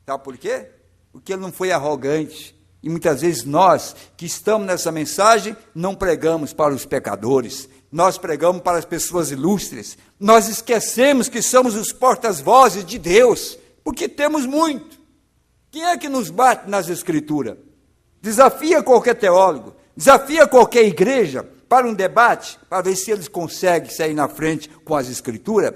Sabe por quê? Porque ele não foi arrogante. E muitas vezes nós, que estamos nessa mensagem, não pregamos para os pecadores. Nós pregamos para as pessoas ilustres. Nós esquecemos que somos os portas-vozes de Deus, porque temos muito. Quem é que nos bate nas Escrituras? Desafia qualquer teólogo, desafia qualquer igreja para um debate, para ver se eles conseguem sair na frente com as Escrituras.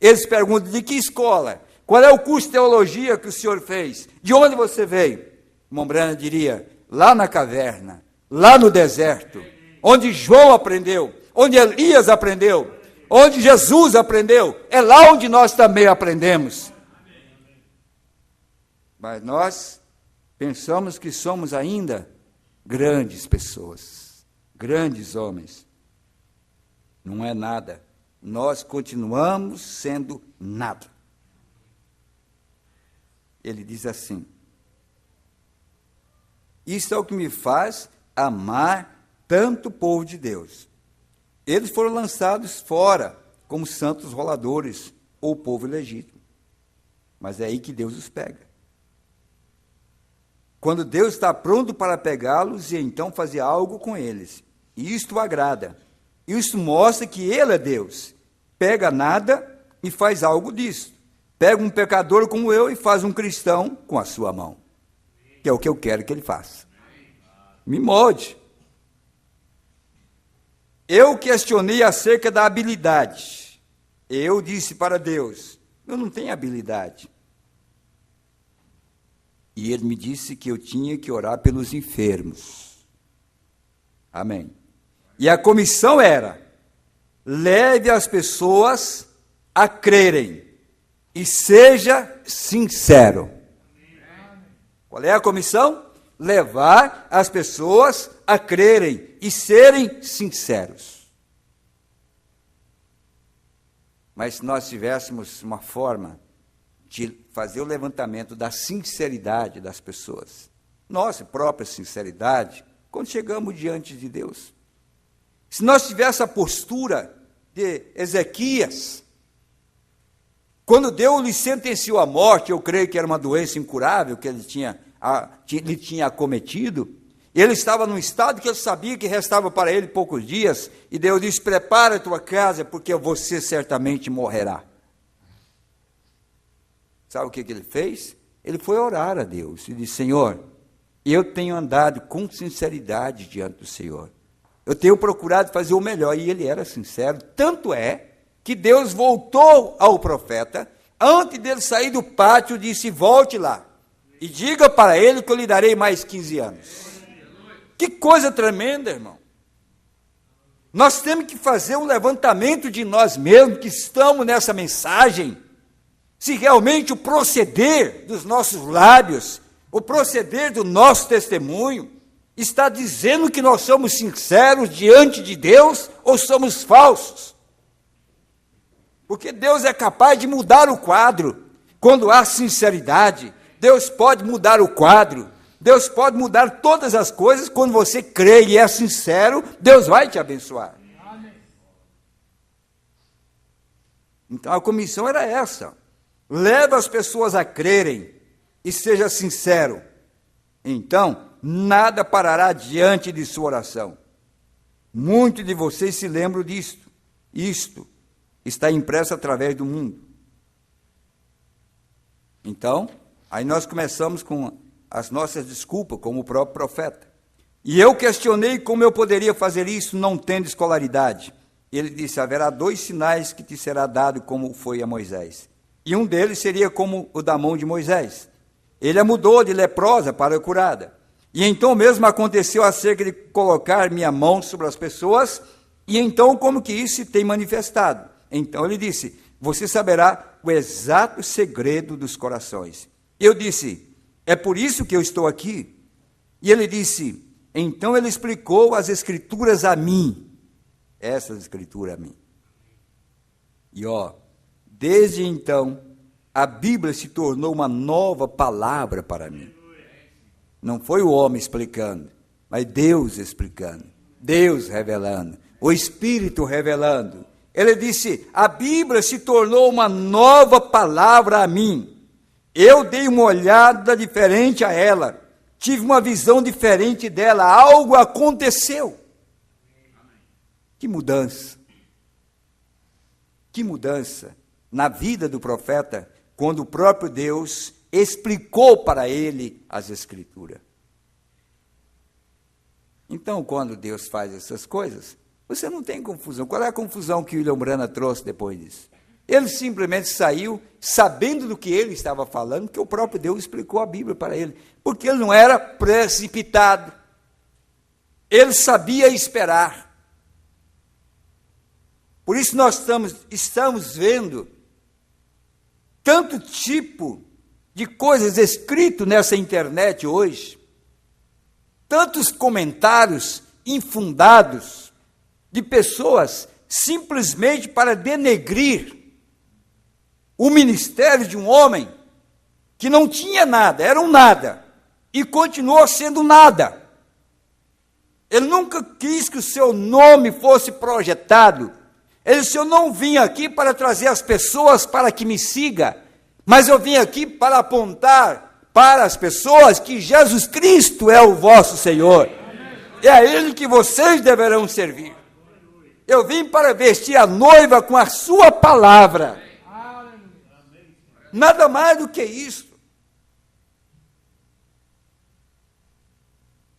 Eles perguntam, de que escola? Qual é o curso de teologia que o senhor fez? De onde você veio? Mombrana diria, lá na caverna, lá no deserto, onde João aprendeu, onde Elias aprendeu, onde Jesus aprendeu, é lá onde nós também aprendemos. Mas nós pensamos que somos ainda grandes pessoas, grandes homens. Não é nada. Nós continuamos sendo nada. Ele diz assim, isso é o que me faz amar tanto o povo de Deus. Eles foram lançados fora como santos roladores, ou povo ilegítimo. Mas é aí que Deus os pega. Quando Deus está pronto para pegá-los e então fazer algo com eles. E isto agrada. Isso mostra que Ele é Deus. Pega nada e faz algo disso. Pega um pecador como eu e faz um cristão com a sua mão. Que é o que eu quero que Ele faça. Me molde. Eu questionei acerca da habilidade. Eu disse para Deus, eu não tenho habilidade. E ele me disse que eu tinha que orar pelos enfermos. Amém. E a comissão era, leve as pessoas a crerem e seja sincero. Qual é a comissão? Levar as pessoas a crerem e serem sinceros. Mas se nós tivéssemos uma forma de fazer o levantamento da sinceridade das pessoas, nossa própria sinceridade, quando chegamos diante de Deus, se nós tivéssemos a postura de Ezequias, quando Deus lhe sentenciou à morte, eu creio que era uma doença incurável que ele tinha acometido, ele estava num estado que ele sabia que restava para ele poucos dias, e Deus disse, prepara a tua casa, porque você certamente morrerá. Sabe o que ele fez? Ele foi orar a Deus, e disse, Senhor, eu tenho andado com sinceridade diante do Senhor, Eu tenho procurado fazer o melhor. E ele era sincero. Tanto é que Deus voltou ao profeta, antes dele sair do pátio, disse: volte lá e diga para ele que eu lhe darei mais 15 anos. Que coisa tremenda, irmão. Nós temos que fazer um levantamento de nós mesmos que estamos nessa mensagem, se realmente o proceder dos nossos lábios, o proceder do nosso testemunho, está dizendo que nós somos sinceros diante de Deus ou somos falsos. Porque Deus é capaz de mudar o quadro. Quando há sinceridade, Deus pode mudar o quadro. Deus pode mudar todas as coisas. Quando você crê e é sincero, Deus vai te abençoar. Amém. Então a comissão era essa. Leva as pessoas a crerem e seja sincero. Então, nada parará diante de sua oração. Muitos de vocês se lembram disto. Isto está impresso através do mundo. Então, aí nós começamos com as nossas desculpas, como o próprio profeta. E eu questionei como eu poderia fazer isso não tendo escolaridade. Ele disse: haverá 2 sinais que te será dado como foi a Moisés. E um deles seria como o da mão de Moisés. Ele a mudou de leprosa para curada. E então mesmo aconteceu acerca de colocar minha mão sobre as pessoas, e então como que isso se tem manifestado? Então ele disse: você saberá o exato segredo dos corações. Eu disse: é por isso que eu estou aqui. E ele disse: então ele explicou as escrituras a mim. Essas escrituras a mim. E desde então, a Bíblia se tornou uma nova palavra para mim. Não foi o homem explicando, mas Deus explicando, Deus revelando, o Espírito revelando. Ele disse: a Bíblia se tornou uma nova palavra a mim. Eu dei uma olhada diferente a ela, tive uma visão diferente dela, algo aconteceu. Que mudança! Que mudança na vida do profeta, quando o próprio Deus explicou para ele as Escrituras. Então, quando Deus faz essas coisas, você não tem confusão. Qual é a confusão que William Branham trouxe depois disso? Ele simplesmente saiu sabendo do que ele estava falando, que o próprio Deus explicou a Bíblia para ele, porque ele não era precipitado. Ele sabia esperar. Por isso nós estamos vendo tanto tipo de coisas escritas nessa internet hoje, tantos comentários infundados de pessoas simplesmente para denegrir o ministério de um homem que não tinha nada, era um nada, e continuou sendo nada. Ele nunca quis que o seu nome fosse projetado. Ele disse: eu não vim aqui para trazer as pessoas para que me sigam, mas eu vim aqui para apontar para as pessoas que Jesus Cristo é o vosso Senhor. É a Ele que vocês deverão servir. Eu vim para vestir a noiva com a sua palavra. Nada mais do que isso.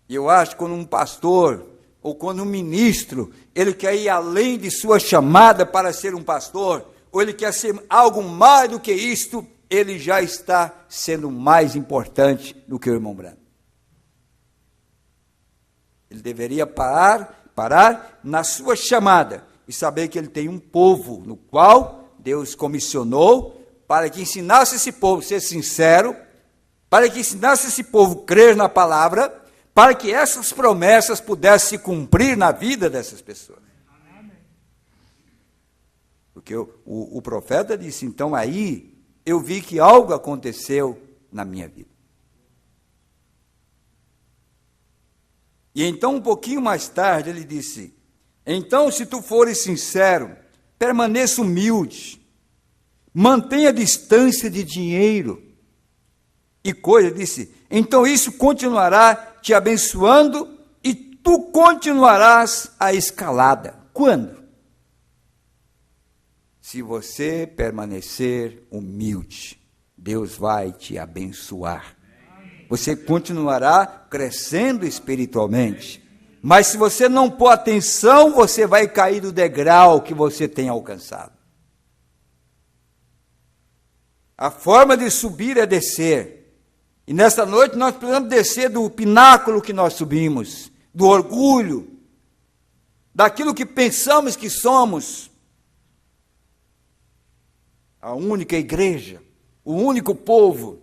E eu acho que quando um pastor ou quando um ministro, ele quer ir além de sua chamada para ser um pastor, ou ele quer ser algo mais do que isto, ele já está sendo mais importante do que o irmão Branham. Ele deveria parar na sua chamada e saber que ele tem um povo no qual Deus comissionou para que ensinasse esse povo a ser sincero, para que ensinasse esse povo a crer na palavra, para que essas promessas pudessem se cumprir na vida dessas pessoas. Porque o profeta disse: então aí eu vi que algo aconteceu na minha vida. E então um pouquinho mais tarde ele disse: então se tu fores sincero, permaneça humilde, mantenha a distância de dinheiro e coisa. Disse: então isso continuará te abençoando e tu continuarás a escalada. Quando? Se você permanecer humilde, Deus vai te abençoar. Você continuará crescendo espiritualmente, Mas se você não pôr atenção, você vai cair do degrau que você tem alcançado. A forma de subir é descer. E nesta noite nós precisamos descer do pináculo que nós subimos, do orgulho, daquilo que pensamos que somos. A única igreja, o único povo,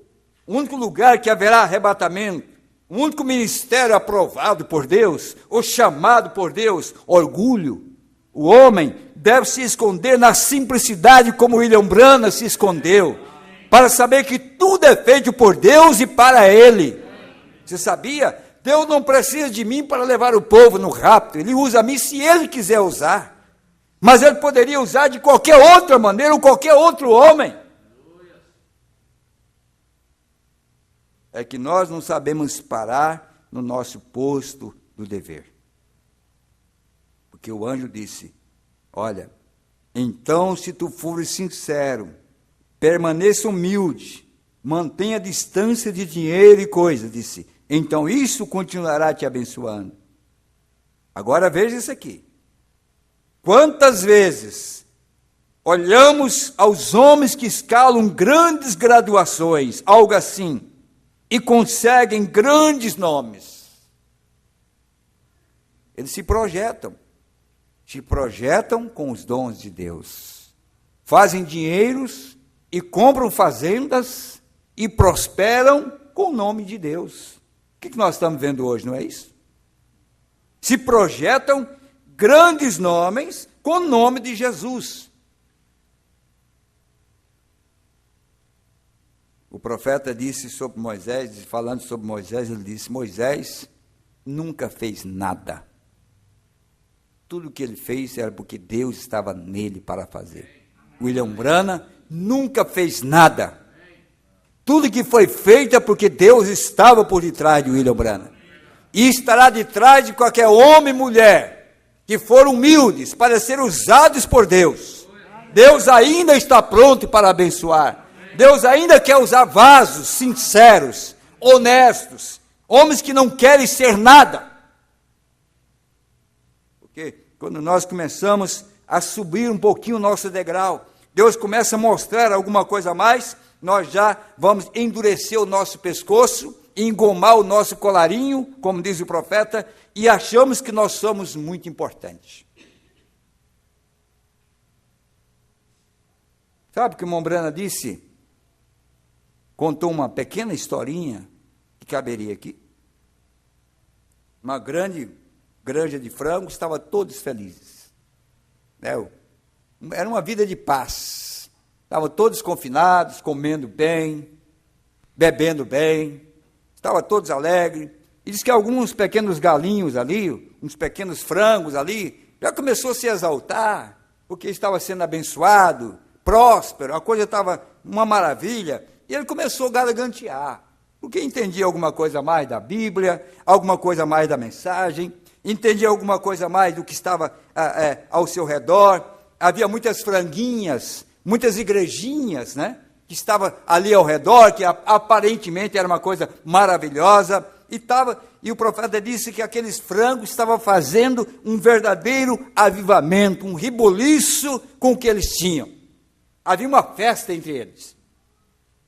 o único lugar que haverá arrebatamento, o único ministério aprovado por Deus, ou chamado por Deus, orgulho. O homem deve se esconder na simplicidade como William Branham se escondeu, para saber que tudo é feito por Deus e para Ele. Você sabia? Deus não precisa de mim para levar o povo no rapto, Ele usa a mim se Ele quiser usar. Mas Ele poderia usar de qualquer outra maneira, ou qualquer outro homem. É que nós não sabemos parar no nosso posto do dever. Porque o anjo disse, olha, então se tu fores sincero, permaneça humilde, mantenha a distância de dinheiro e coisas, disse, então isso continuará te abençoando. Agora veja isso aqui. Quantas vezes olhamos aos homens que escalam grandes graduações, algo assim, e conseguem grandes nomes. Eles se projetam com os dons de Deus. Fazem dinheiros e compram fazendas e prosperam com o nome de Deus. O que nós estamos vendo hoje, não é isso? Se projetam grandes nomes com o nome de Jesus. O profeta disse sobre Moisés, falando sobre Moisés, ele disse, Moisés nunca fez nada. Tudo que ele fez era porque Deus estava nele para fazer. William Branham nunca fez nada. Tudo que foi feito é porque Deus estava por detrás de William Branham. E estará de trás de qualquer homem e mulher que foram humildes para ser usados por Deus. Deus ainda está pronto para abençoar. Deus ainda quer usar vasos sinceros, honestos, homens que não querem ser nada. Porque quando nós começamos a subir um pouquinho o nosso degrau, Deus começa a mostrar alguma coisa a mais, nós já vamos endurecer o nosso pescoço, engomar o nosso colarinho, como diz o profeta, e achamos que nós somos muito importantes. Sabe o que Mombrana disse? Contou uma pequena historinha que caberia aqui. Uma grande granja de frangos, estavam todos felizes. Era uma vida de paz. Estavam todos confinados, comendo bem, bebendo bem, estavam todos alegres. E diz que alguns pequenos galinhos ali, uns pequenos frangos ali, já começou a se exaltar, porque estava sendo abençoado, próspero, a coisa estava uma maravilha. E ele começou a gargantear, porque entendia alguma coisa mais da Bíblia, alguma coisa mais da mensagem, entendia alguma coisa mais do que estava ao seu redor. Havia muitas franguinhas, muitas igrejinhas, né, que estavam ali ao redor, que aparentemente era uma coisa maravilhosa, e o profeta disse que aqueles frangos estavam fazendo um verdadeiro avivamento, um reboliço com o que eles tinham. Havia uma festa entre eles.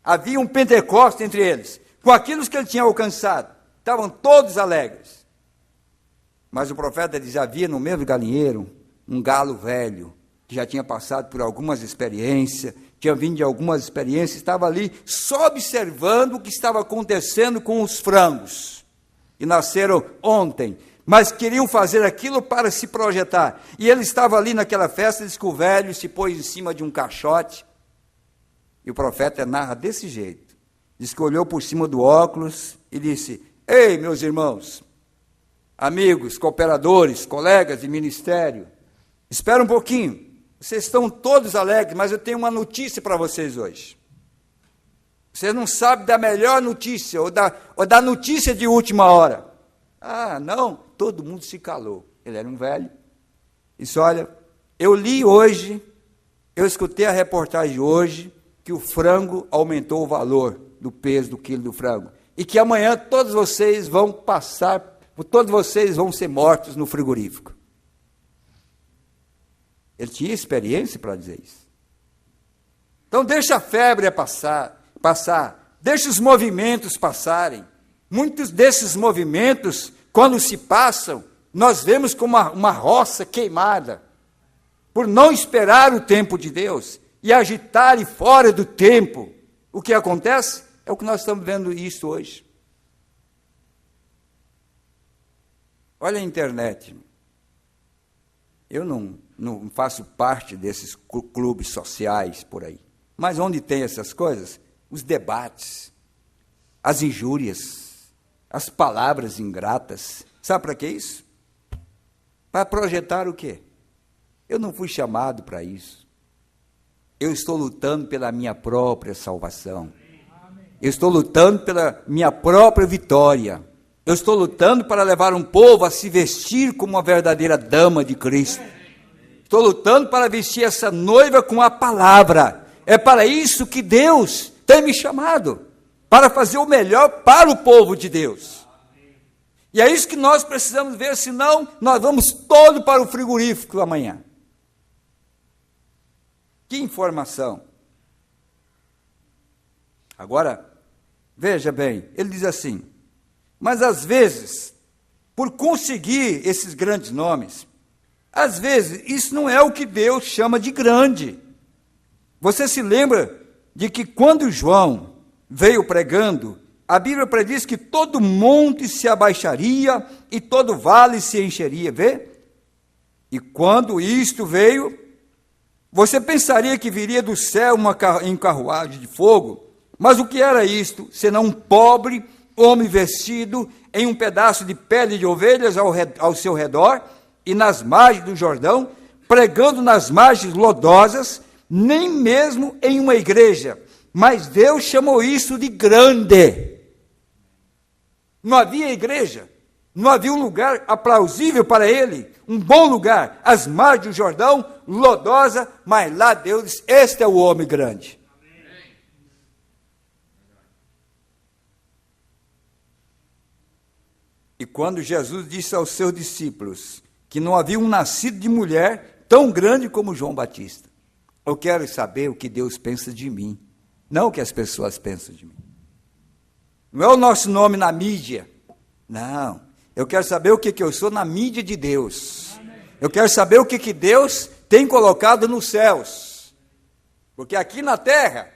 Havia um Pentecoste entre eles, com aquilo que ele tinha alcançado. Estavam todos alegres. Mas o profeta diz, havia no mesmo galinheiro um galo velho, que já tinha passado por algumas experiências, tinha vindo de algumas experiências, estava ali só observando o que estava acontecendo com os frangos. E nasceram ontem, mas queriam fazer aquilo para se projetar. E ele estava ali naquela festa, diz que o velho se pôs em cima de um caixote. E o profeta narra desse jeito. Diz que olhou por cima do óculos e disse, ei, meus irmãos, amigos, cooperadores, colegas de ministério, espera um pouquinho. Vocês estão todos alegres, mas eu tenho uma notícia para vocês hoje. Vocês não sabem da melhor notícia, ou da notícia de última hora. Ah, não, todo mundo se calou. Ele era um velho. Disse, olha, eu li hoje, eu escutei a reportagem hoje, que o frango aumentou o valor do peso do quilo do frango. E que amanhã todos vocês vão passar todos vocês vão ser mortos no frigorífico. Ele tinha experiência para dizer isso. Então deixa a febre passar, deixa os movimentos passarem. Muitos desses movimentos, quando se passam, nós vemos como uma roça queimada, por não esperar o tempo de Deus e agitar e fora do tempo. O que acontece é o que nós estamos vendo isso hoje. Olha a internet. Eu não faço parte desses clubes sociais por aí. Mas onde tem essas coisas, os debates, as injúrias, as palavras ingratas. Sabe para que isso? Para projetar o quê? Eu não fui chamado para isso. Eu estou lutando pela minha própria salvação. Eu estou lutando pela minha própria vitória. Eu estou lutando para levar um povo a se vestir como uma verdadeira dama de Cristo. Estou lutando para vestir essa noiva com a palavra. É para isso que Deus tem me chamado, para fazer o melhor para o povo de Deus. E é isso que nós precisamos ver, senão nós vamos todo para o frigorífico amanhã. Que informação! Agora, veja bem, ele diz assim, mas às vezes, por conseguir esses grandes nomes, às vezes isso não é o que Deus chama de grande. Você se lembra de que quando João veio pregando, a Bíblia prediz que todo monte se abaixaria e todo vale se encheria, vê? E quando isto veio, você pensaria que viria do céu uma carruagem de fogo, mas o que era isto, senão um pobre homem vestido em um pedaço de pele de ovelhas ao seu redor, e nas margens do Jordão, pregando nas margens lodosas, nem mesmo em uma igreja, mas Deus chamou isso de grande. Não havia igreja, não havia um lugar aplausível para ele, um bom lugar, as margens do Jordão, lodosa, mas lá Deus disse, este é o homem grande. E quando Jesus disse aos seus discípulos que não havia um nascido de mulher tão grande como João Batista, eu quero saber o que Deus pensa de mim, não o que as pessoas pensam de mim. Não é o nosso nome na mídia, não. Eu quero saber o que eu sou na mídia de Deus. Eu quero saber o que Deus tem colocado nos céus. Porque aqui na terra,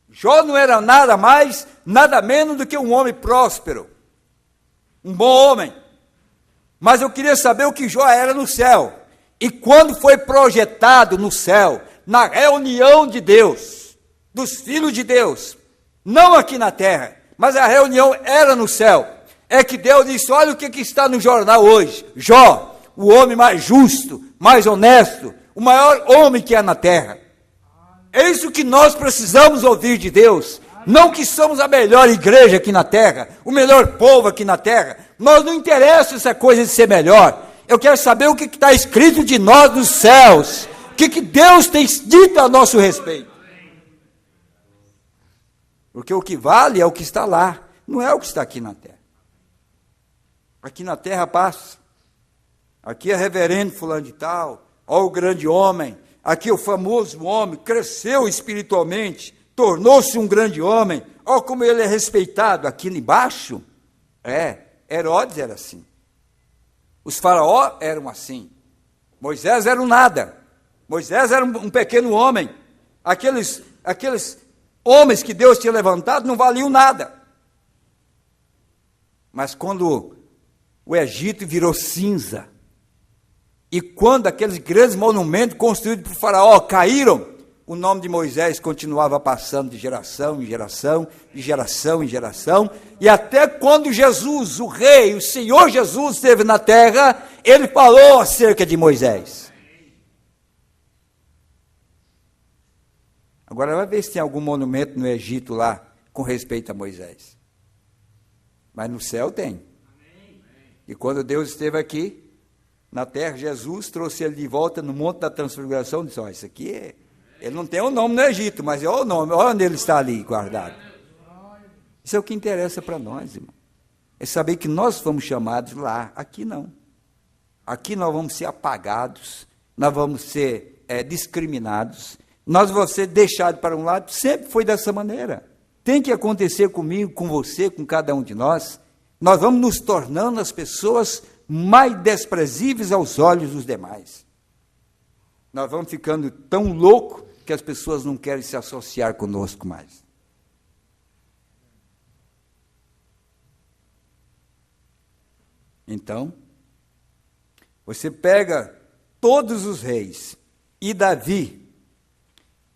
Jó não era nada mais, nada menos do que um homem próspero, um bom homem. Mas eu queria saber o que Jó era no céu. E quando foi projetado no céu, na reunião de Deus, dos filhos de Deus, não aqui na terra, mas a reunião era no céu, é que Deus disse, olha o que está no jornal hoje, Jó, o homem mais justo, mais honesto, o maior homem que há na terra. É isso que nós precisamos ouvir de Deus, não que somos a melhor igreja aqui na terra, o melhor povo aqui na terra, nós não interessa essa coisa de ser melhor, eu quero saber o que está escrito de nós nos céus, o que Deus tem dito a nosso respeito. Porque o que vale é o que está lá, não é o que está aqui na terra. Aqui na terra passa. Aqui é reverendo fulano de tal, ó o grande homem, aqui o famoso homem, cresceu espiritualmente, tornou-se um grande homem, ó como ele é respeitado. Aqui embaixo, Herodes era assim. Os faraós eram assim. Moisés era um nada. Moisés era um pequeno homem. Aqueles homens que Deus tinha levantado não valiam nada. Mas quando o Egito virou cinza, e quando aqueles grandes monumentos construídos por Faraó caíram, o nome de Moisés continuava passando de geração em geração, de geração em geração, e até quando Jesus, o Rei, o Senhor Jesus esteve na terra, ele falou acerca de Moisés. Agora vai ver se tem algum monumento no Egito lá, com respeito a Moisés. Mas no céu tem. E quando Deus esteve aqui, na terra, Jesus trouxe ele de volta no Monte da Transfiguração, e disse, isso aqui ele não tem o nome no Egito, mas é o nome, olha onde ele está ali guardado. Isso é o que interessa para nós, irmão. é saber que nós fomos chamados lá, aqui não. Aqui nós vamos ser apagados, nós vamos ser discriminados, nós vamos ser deixados para um lado, sempre foi dessa maneira. Tem que acontecer comigo, com você, com cada um de nós. Nós vamos nos tornando as pessoas mais desprezíveis aos olhos dos demais. Nós vamos ficando tão loucos que as pessoas não querem se associar conosco mais. Então, você pega todos os reis, e Davi,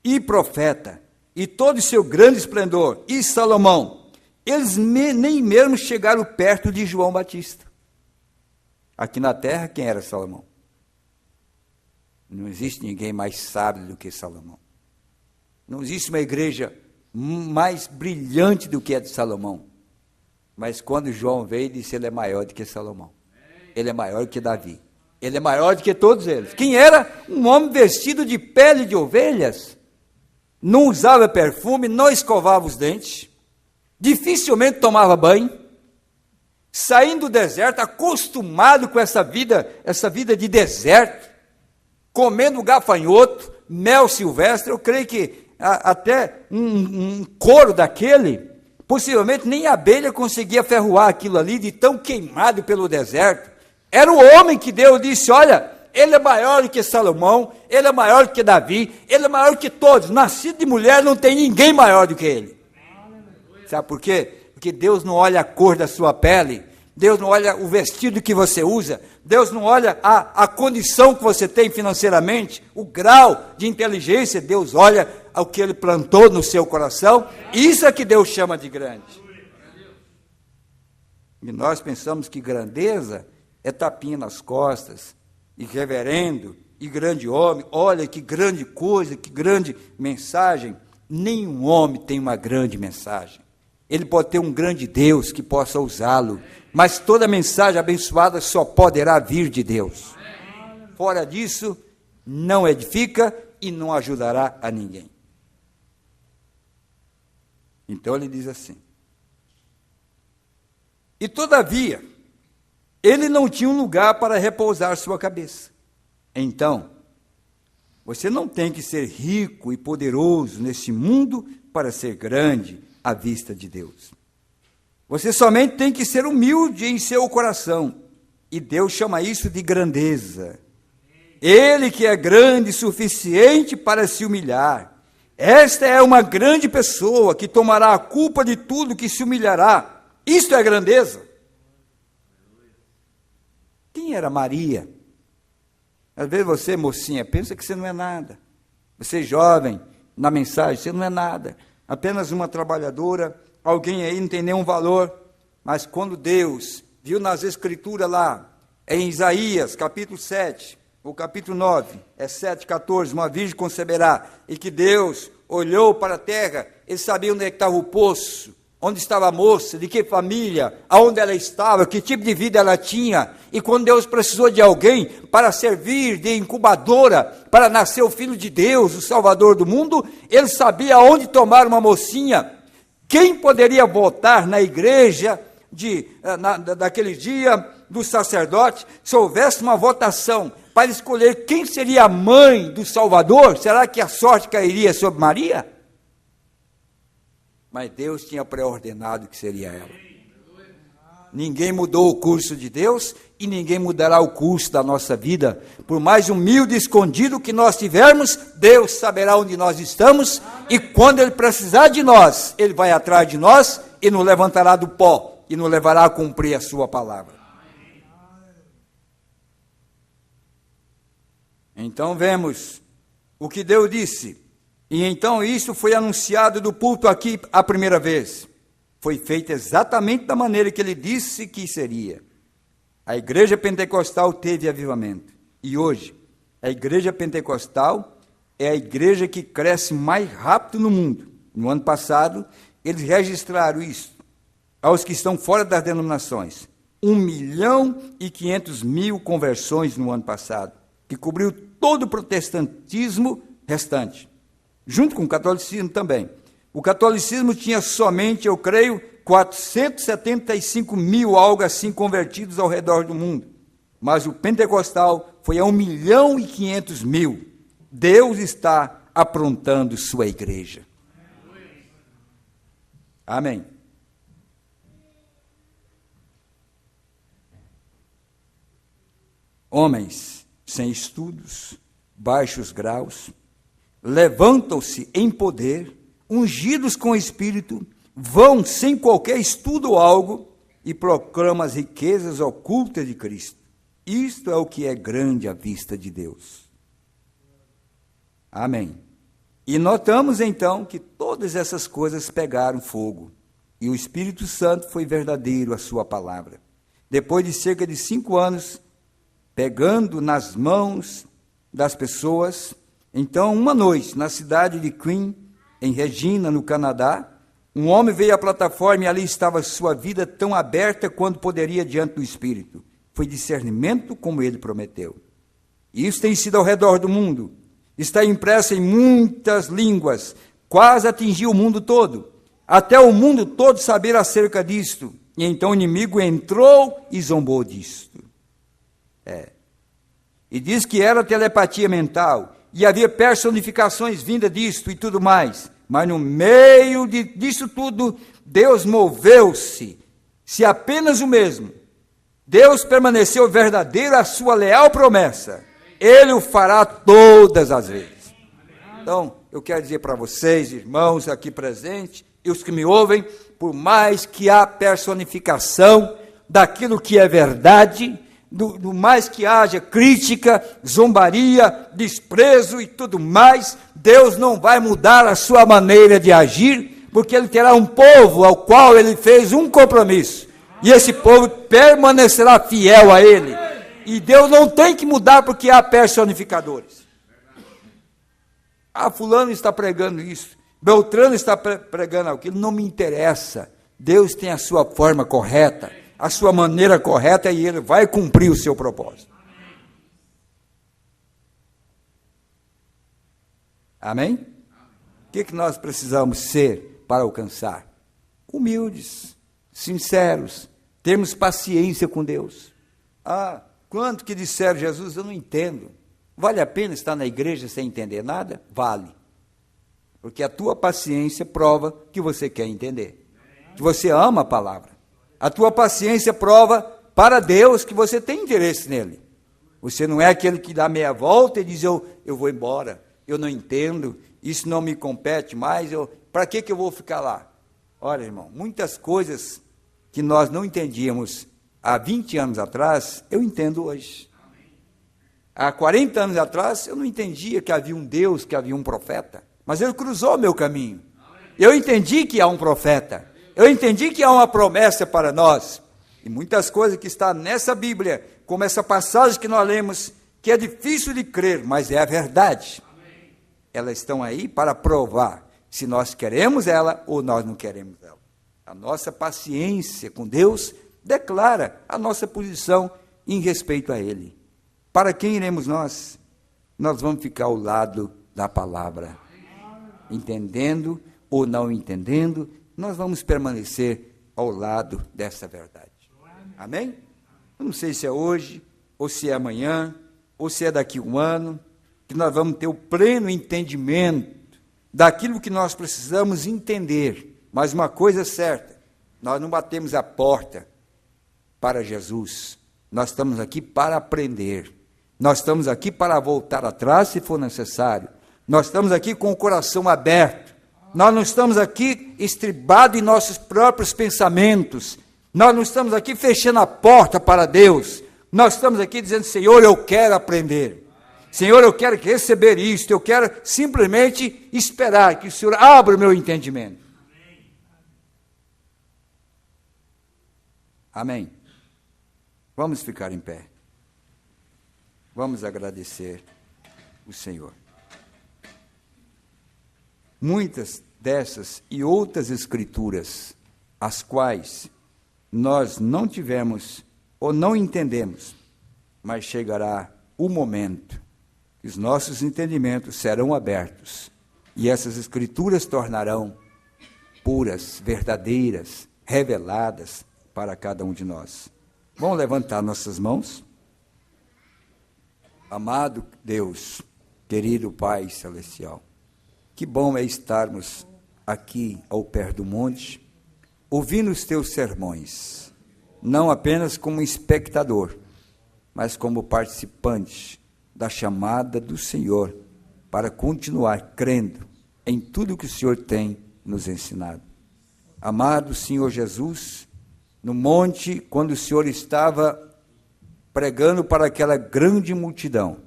e profeta, e todo o seu grande esplendor, e Salomão, eles nem mesmo chegaram perto de João Batista. Aqui na terra, quem era Salomão? Não existe ninguém mais sábio do que Salomão. Não existe uma igreja mais brilhante do que a de Salomão. Mas quando João veio, disse: ele é maior do que Salomão. Ele é maior do que Davi. Ele é maior do que todos eles. Quem era? Um homem vestido de pele de ovelhas. Não usava perfume, não escovava os dentes. Dificilmente tomava banho. Saindo do deserto, acostumado com essa vida de deserto. Comendo gafanhoto, mel silvestre. Eu creio que até um couro daquele, possivelmente nem a abelha conseguia ferroar aquilo ali, de tão queimado pelo deserto. Era o homem que Deus disse: olha, ele é maior do que Salomão, ele é maior do que Davi, ele é maior do que todos. Nascido de mulher, não tem ninguém maior do que ele. Sabe por quê? Porque Deus não olha a cor da sua pele, Deus não olha o vestido que você usa, Deus não olha a condição que você tem financeiramente, o grau de inteligência. Deus olha ao que ele plantou no seu coração. Isso é que Deus chama de grande. E nós pensamos que grandeza é tapinha nas costas, e reverendo, e grande homem. Olha que grande coisa, que grande mensagem. Nenhum homem tem uma grande mensagem. Ele pode ter um grande Deus que possa usá-lo, mas toda mensagem abençoada só poderá vir de Deus. Fora disso, não edifica e não ajudará a ninguém. Então ele diz assim: e todavia, ele não tinha um lugar para repousar sua cabeça. Então, você não tem que ser rico e poderoso nesse mundo para ser grande à vista de Deus. Você somente tem que ser humilde em seu coração. E Deus chama isso de grandeza. Ele que é grande o suficiente para se humilhar. Esta é uma grande pessoa que tomará a culpa de tudo, que se humilhará. Isto é grandeza. Quem era Maria? Às vezes você, mocinha, pensa que você não é nada. Você jovem, na mensagem, você não é nada. Apenas uma trabalhadora, alguém aí não tem nenhum valor. Mas quando Deus viu nas Escrituras lá, em Isaías, capítulo 7, ou capítulo 9, 7, 14, uma virgem conceberá, e que Deus olhou para a terra, ele sabia onde é que estava o poço, onde estava a moça, de que família, aonde ela estava, que tipo de vida ela tinha. E quando Deus precisou de alguém para servir de incubadora, para nascer o Filho de Deus, o Salvador do mundo, ele sabia aonde tomar uma mocinha. Quem poderia votar na igreja daquele dia do sacerdote, se houvesse uma votação para escolher quem seria a mãe do Salvador? Será que a sorte cairia sobre Maria? Mas Deus tinha pré-ordenado que seria ela. Ninguém mudou o curso de Deus e ninguém mudará o curso da nossa vida. Por mais humilde e escondido que nós tivermos, Deus saberá onde nós estamos. E quando Ele precisar de nós, Ele vai atrás de nós e nos levantará do pó e nos levará a cumprir a sua palavra. Então vemos o que Deus disse. E então isso foi anunciado do púlpito aqui a primeira vez. Foi feito exatamente da maneira que ele disse que seria. A igreja pentecostal teve avivamento. E hoje, a igreja pentecostal é a igreja que cresce mais rápido no mundo. No ano passado, eles registraram isso aos que estão fora das denominações. 1.500.000 conversões no ano passado, que cobriu todo o protestantismo restante. Junto com o catolicismo também. O catolicismo tinha somente, eu creio, 475 mil, algo assim, convertidos ao redor do mundo. Mas o pentecostal foi a 1.500.000. Deus está aprontando sua igreja. Amém. Homens sem estudos, baixos graus, levantam-se em poder, ungidos com o Espírito, vão sem qualquer estudo ou algo e proclamam as riquezas ocultas de Cristo. Isto é o que é grande à vista de Deus. Amém. E notamos então que todas essas coisas pegaram fogo e o Espírito Santo foi verdadeiro à sua palavra. Depois de cerca de 5 anos, pegando nas mãos das pessoas, então uma noite, na cidade de Queen, em Regina, no Canadá, um homem veio à plataforma e ali estava sua vida tão aberta quanto poderia diante do Espírito. Foi discernimento como ele prometeu. E isso tem sido ao redor do mundo. Está impresso em muitas línguas, quase atingiu o mundo todo. Até o mundo todo saber acerca disto. E então o inimigo entrou e zombou disto. E diz que era telepatia mental. E havia personificações vindas disto e tudo mais. Mas no meio disso tudo, Deus moveu-se. Se apenas o mesmo. Deus permaneceu verdadeiro à sua leal promessa. Ele o fará todas as vezes. Então, eu quero dizer para vocês, irmãos aqui presentes, e os que me ouvem, por mais que há personificação daquilo que é verdade, do mais que haja crítica, zombaria, desprezo e tudo mais, Deus não vai mudar a sua maneira de agir, porque Ele terá um povo ao qual Ele fez um compromisso. E esse povo permanecerá fiel a Ele. E Deus não tem que mudar porque há personificadores. Fulano está pregando isso, Beltrano está pregando aquilo, não me interessa. Deus tem a sua forma correta, a sua maneira correta, e Ele vai cumprir o seu propósito. Amém? O que nós precisamos ser para alcançar? Humildes, sinceros, termos paciência com Deus. Quanto que disseram, Jesus, eu não entendo. Vale a pena estar na igreja sem entender nada? Vale. Porque a tua paciência prova que você quer entender, que você ama a palavra. A tua paciência prova para Deus que você tem interesse nele. Você não é aquele que dá meia volta e diz, eu vou embora, eu não entendo, isso não me compete mais, para que eu vou ficar lá? Olha, irmão, muitas coisas que nós não entendíamos há 20 anos atrás, eu entendo hoje. Há 40 anos atrás, eu não entendia que havia um Deus, que havia um profeta. Mas Ele cruzou meu caminho. Eu entendi que há um profeta. Eu entendi que há uma promessa para nós. E muitas coisas que estão nessa Bíblia, como essa passagem que nós lemos, que é difícil de crer, mas é a verdade. Elas estão aí para provar se nós queremos ela ou nós não queremos ela. A nossa paciência com Deus declara a nossa posição em respeito a Ele. Para quem iremos nós? Nós vamos ficar ao lado da palavra. Entendendo ou não entendendo, nós vamos permanecer ao lado dessa verdade. Amém? Eu não sei se é hoje, ou se é amanhã, ou se é daqui a um ano, que nós vamos ter o pleno entendimento daquilo que nós precisamos entender. Mas uma coisa é certa, nós não batemos a porta para Jesus. Nós estamos aqui para aprender. Nós estamos aqui para voltar atrás, se for necessário. Nós estamos aqui com o coração aberto. Nós não estamos aqui estribados em nossos próprios pensamentos. Nós não estamos aqui fechando a porta para Deus. Nós estamos aqui dizendo, Senhor, eu quero aprender. Senhor, eu quero receber isto. Eu quero simplesmente esperar que o Senhor abra o meu entendimento. Amém. Vamos ficar em pé. Vamos agradecer o Senhor. Muitas dessas e outras escrituras, as quais nós não tivemos ou não entendemos, mas chegará o momento que os nossos entendimentos serão abertos e essas escrituras tornarão puras, verdadeiras, reveladas para cada um de nós. Vamos levantar nossas mãos. Amado Deus, querido Pai Celestial, que bom é estarmos aqui ao pé do monte, ouvindo os teus sermões, não apenas como espectador, mas como participante da chamada do Senhor para continuar crendo em tudo que o Senhor tem nos ensinado. Amado Senhor Jesus, no monte, quando o Senhor estava pregando para aquela grande multidão,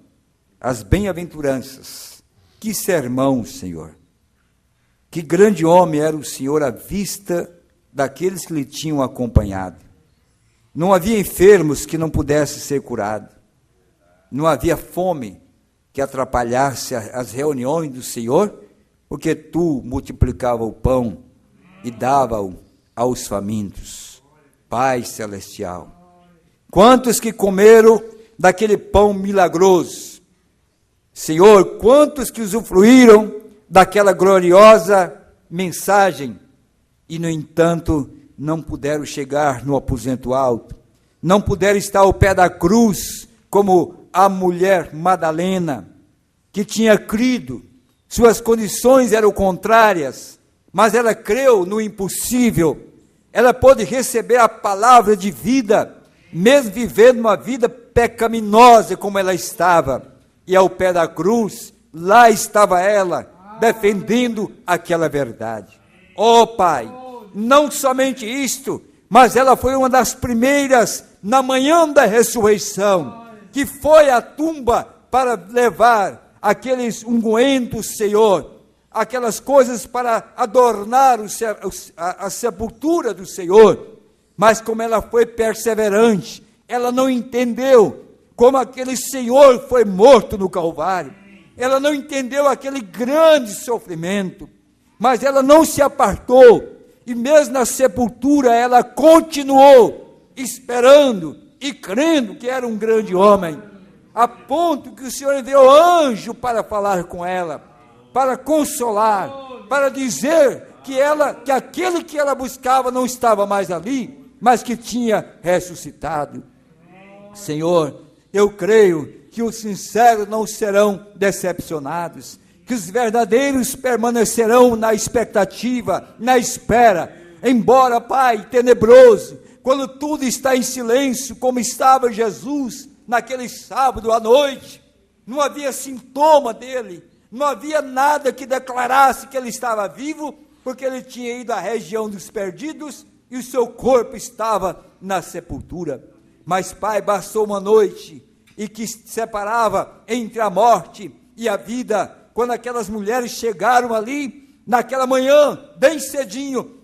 as bem-aventuranças, que sermão, Senhor! Que grande homem era o Senhor à vista daqueles que lhe tinham acompanhado. Não havia enfermos que não pudessem ser curados. Não havia fome que atrapalhasse as reuniões do Senhor, porque tu multiplicava o pão e dava-o aos famintos. Pai Celestial, quantos que comeram daquele pão milagroso? Senhor, quantos que usufruíram daquela gloriosa mensagem e, no entanto, não puderam chegar no aposento alto, não puderam estar ao pé da cruz, como a mulher Madalena, que tinha crido. Suas condições eram contrárias, mas ela creu no impossível. Ela pôde receber a palavra de vida, mesmo vivendo uma vida pecaminosa como ela estava. E ao pé da cruz, lá estava ela, defendendo aquela verdade. Oh Pai, não somente isto, mas ela foi uma das primeiras, na manhã da ressurreição, que foi à tumba para levar aqueles ungüentos, Senhor, aquelas coisas para adornar a sepultura do Senhor. Mas como ela foi perseverante, ela não entendeu como aquele Senhor foi morto no Calvário. Ela não entendeu aquele grande sofrimento, mas ela não se apartou, e mesmo na sepultura ela continuou esperando e crendo que era um grande homem, a ponto que o Senhor enviou anjo para falar com ela, para consolar, para dizer que aquele que ela buscava não estava mais ali, mas que tinha ressuscitado. Senhor, eu creio que os sinceros não serão decepcionados, que os verdadeiros permanecerão na expectativa, na espera, embora, Pai, tenebroso, quando tudo está em silêncio, como estava Jesus naquele sábado à noite, não havia sintoma dele, não havia nada que declarasse que ele estava vivo, porque ele tinha ido à região dos perdidos e o seu corpo estava na sepultura. Mas, Pai, bastou uma noite e que separava entre a morte e a vida, quando aquelas mulheres chegaram ali, naquela manhã, bem cedinho,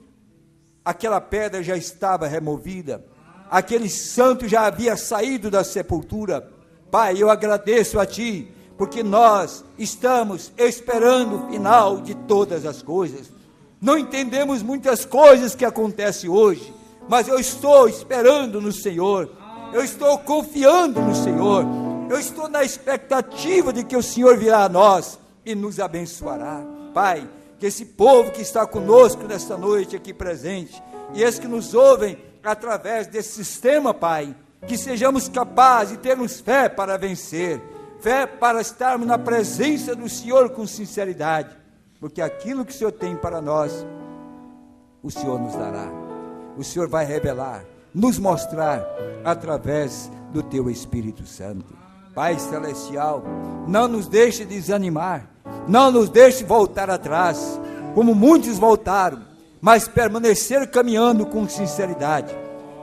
aquela pedra já estava removida, aquele santo já havia saído da sepultura. Pai, eu agradeço a Ti, porque nós estamos esperando o final de todas as coisas. Não entendemos muitas coisas que acontecem hoje, mas eu estou esperando no Senhor, eu estou confiando no Senhor, eu estou na expectativa de que o Senhor virá a nós e nos abençoará. Pai, que esse povo que está conosco nesta noite aqui presente, e esses que nos ouvem através desse sistema, Pai, que sejamos capazes de termos fé para vencer, fé para estarmos na presença do Senhor com sinceridade, porque aquilo que o Senhor tem para nós, o Senhor nos dará, o Senhor vai revelar, nos mostrar através do Teu Espírito Santo. Pai Celestial, não nos deixe desanimar, não nos deixe voltar atrás, como muitos voltaram, mas permanecer caminhando com sinceridade,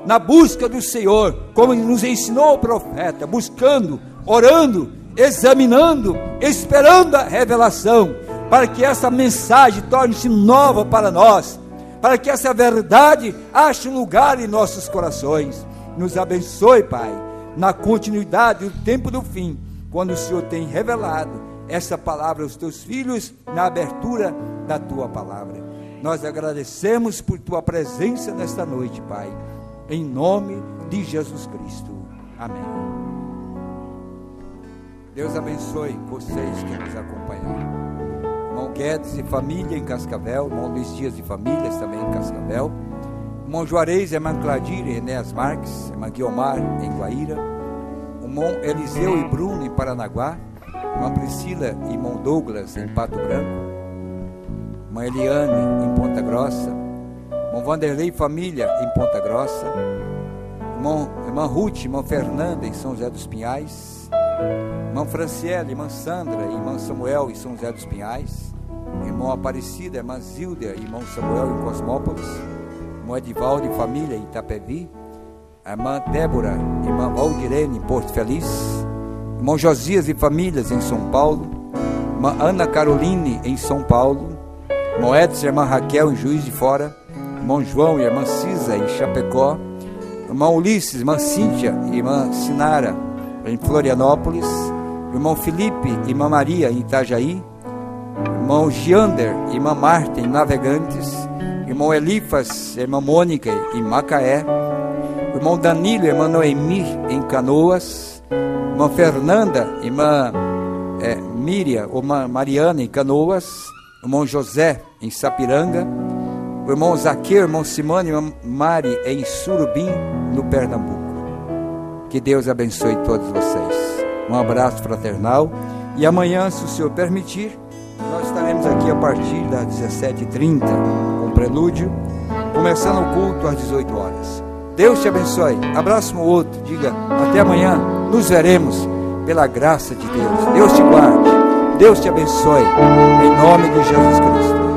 na busca do Senhor, como nos ensinou o profeta, buscando, orando, examinando, esperando a revelação, para que essa mensagem torne-se nova para nós, para que essa verdade ache lugar em nossos corações. Nos abençoe, Pai, na continuidade do tempo do fim, quando o Senhor tem revelado essa palavra aos Teus filhos, na abertura da Tua palavra. Nós agradecemos por Tua presença nesta noite, Pai, em nome de Jesus Cristo. Amém. Deus abençoe vocês que nos acompanharam. Irmão Guedes e família em Cascavel, irmão Luiz Dias e famílias também em Cascavel, irmão Juarez, irmã Cladir e Enéas Marques, irmã Guiomar em Guaíra, irmão Eliseu e Bruno em Paranaguá, irmã Priscila e irmão Douglas em Pato Branco, irmã Eliane em Ponta Grossa, irmão Vanderlei e família em Ponta Grossa, irmã Ruth, irmã Fernanda em São José dos Pinhais, irmã Franciele, irmã Sandra e irmão Samuel em São José dos Pinhais, irmão Aparecida, irmã Zilda e irmão Samuel em Cosmópolis, irmão Edivaldo e família em Itapevi, a irmã Débora, irmã Valdirene em Porto Feliz, irmão Josias e famílias em São Paulo, irmã Ana Caroline em São Paulo, irmão Edson e irmã Raquel em Juiz de Fora, irmão João e irmã Cisa em Chapecó, irmão Ulisses, irmã Cíntia e irmã Sinara em Florianópolis, irmão Felipe e irmã Maria em Itajaí, irmão Giander e irmã Marta em Navegantes, irmão Elifas e irmã Mônica em Macaé, irmão Danilo e irmã Noemi em Canoas, irmã Fernanda e irmã Miriam ou Mariana em Canoas, irmão José em Sapiranga, o irmão Zaqueu, irmão Simone e irmã Mari em Surubim, no Pernambuco. Que Deus abençoe todos vocês. Um abraço fraternal. E amanhã, se o Senhor permitir, nós estaremos aqui a partir das 17h30, com prelúdio, começando o culto às 18 horas. Deus te abençoe. Abraço um outro. Diga, até amanhã. Nos veremos pela graça de Deus. Deus te guarde. Deus te abençoe. Em nome de Jesus Cristo.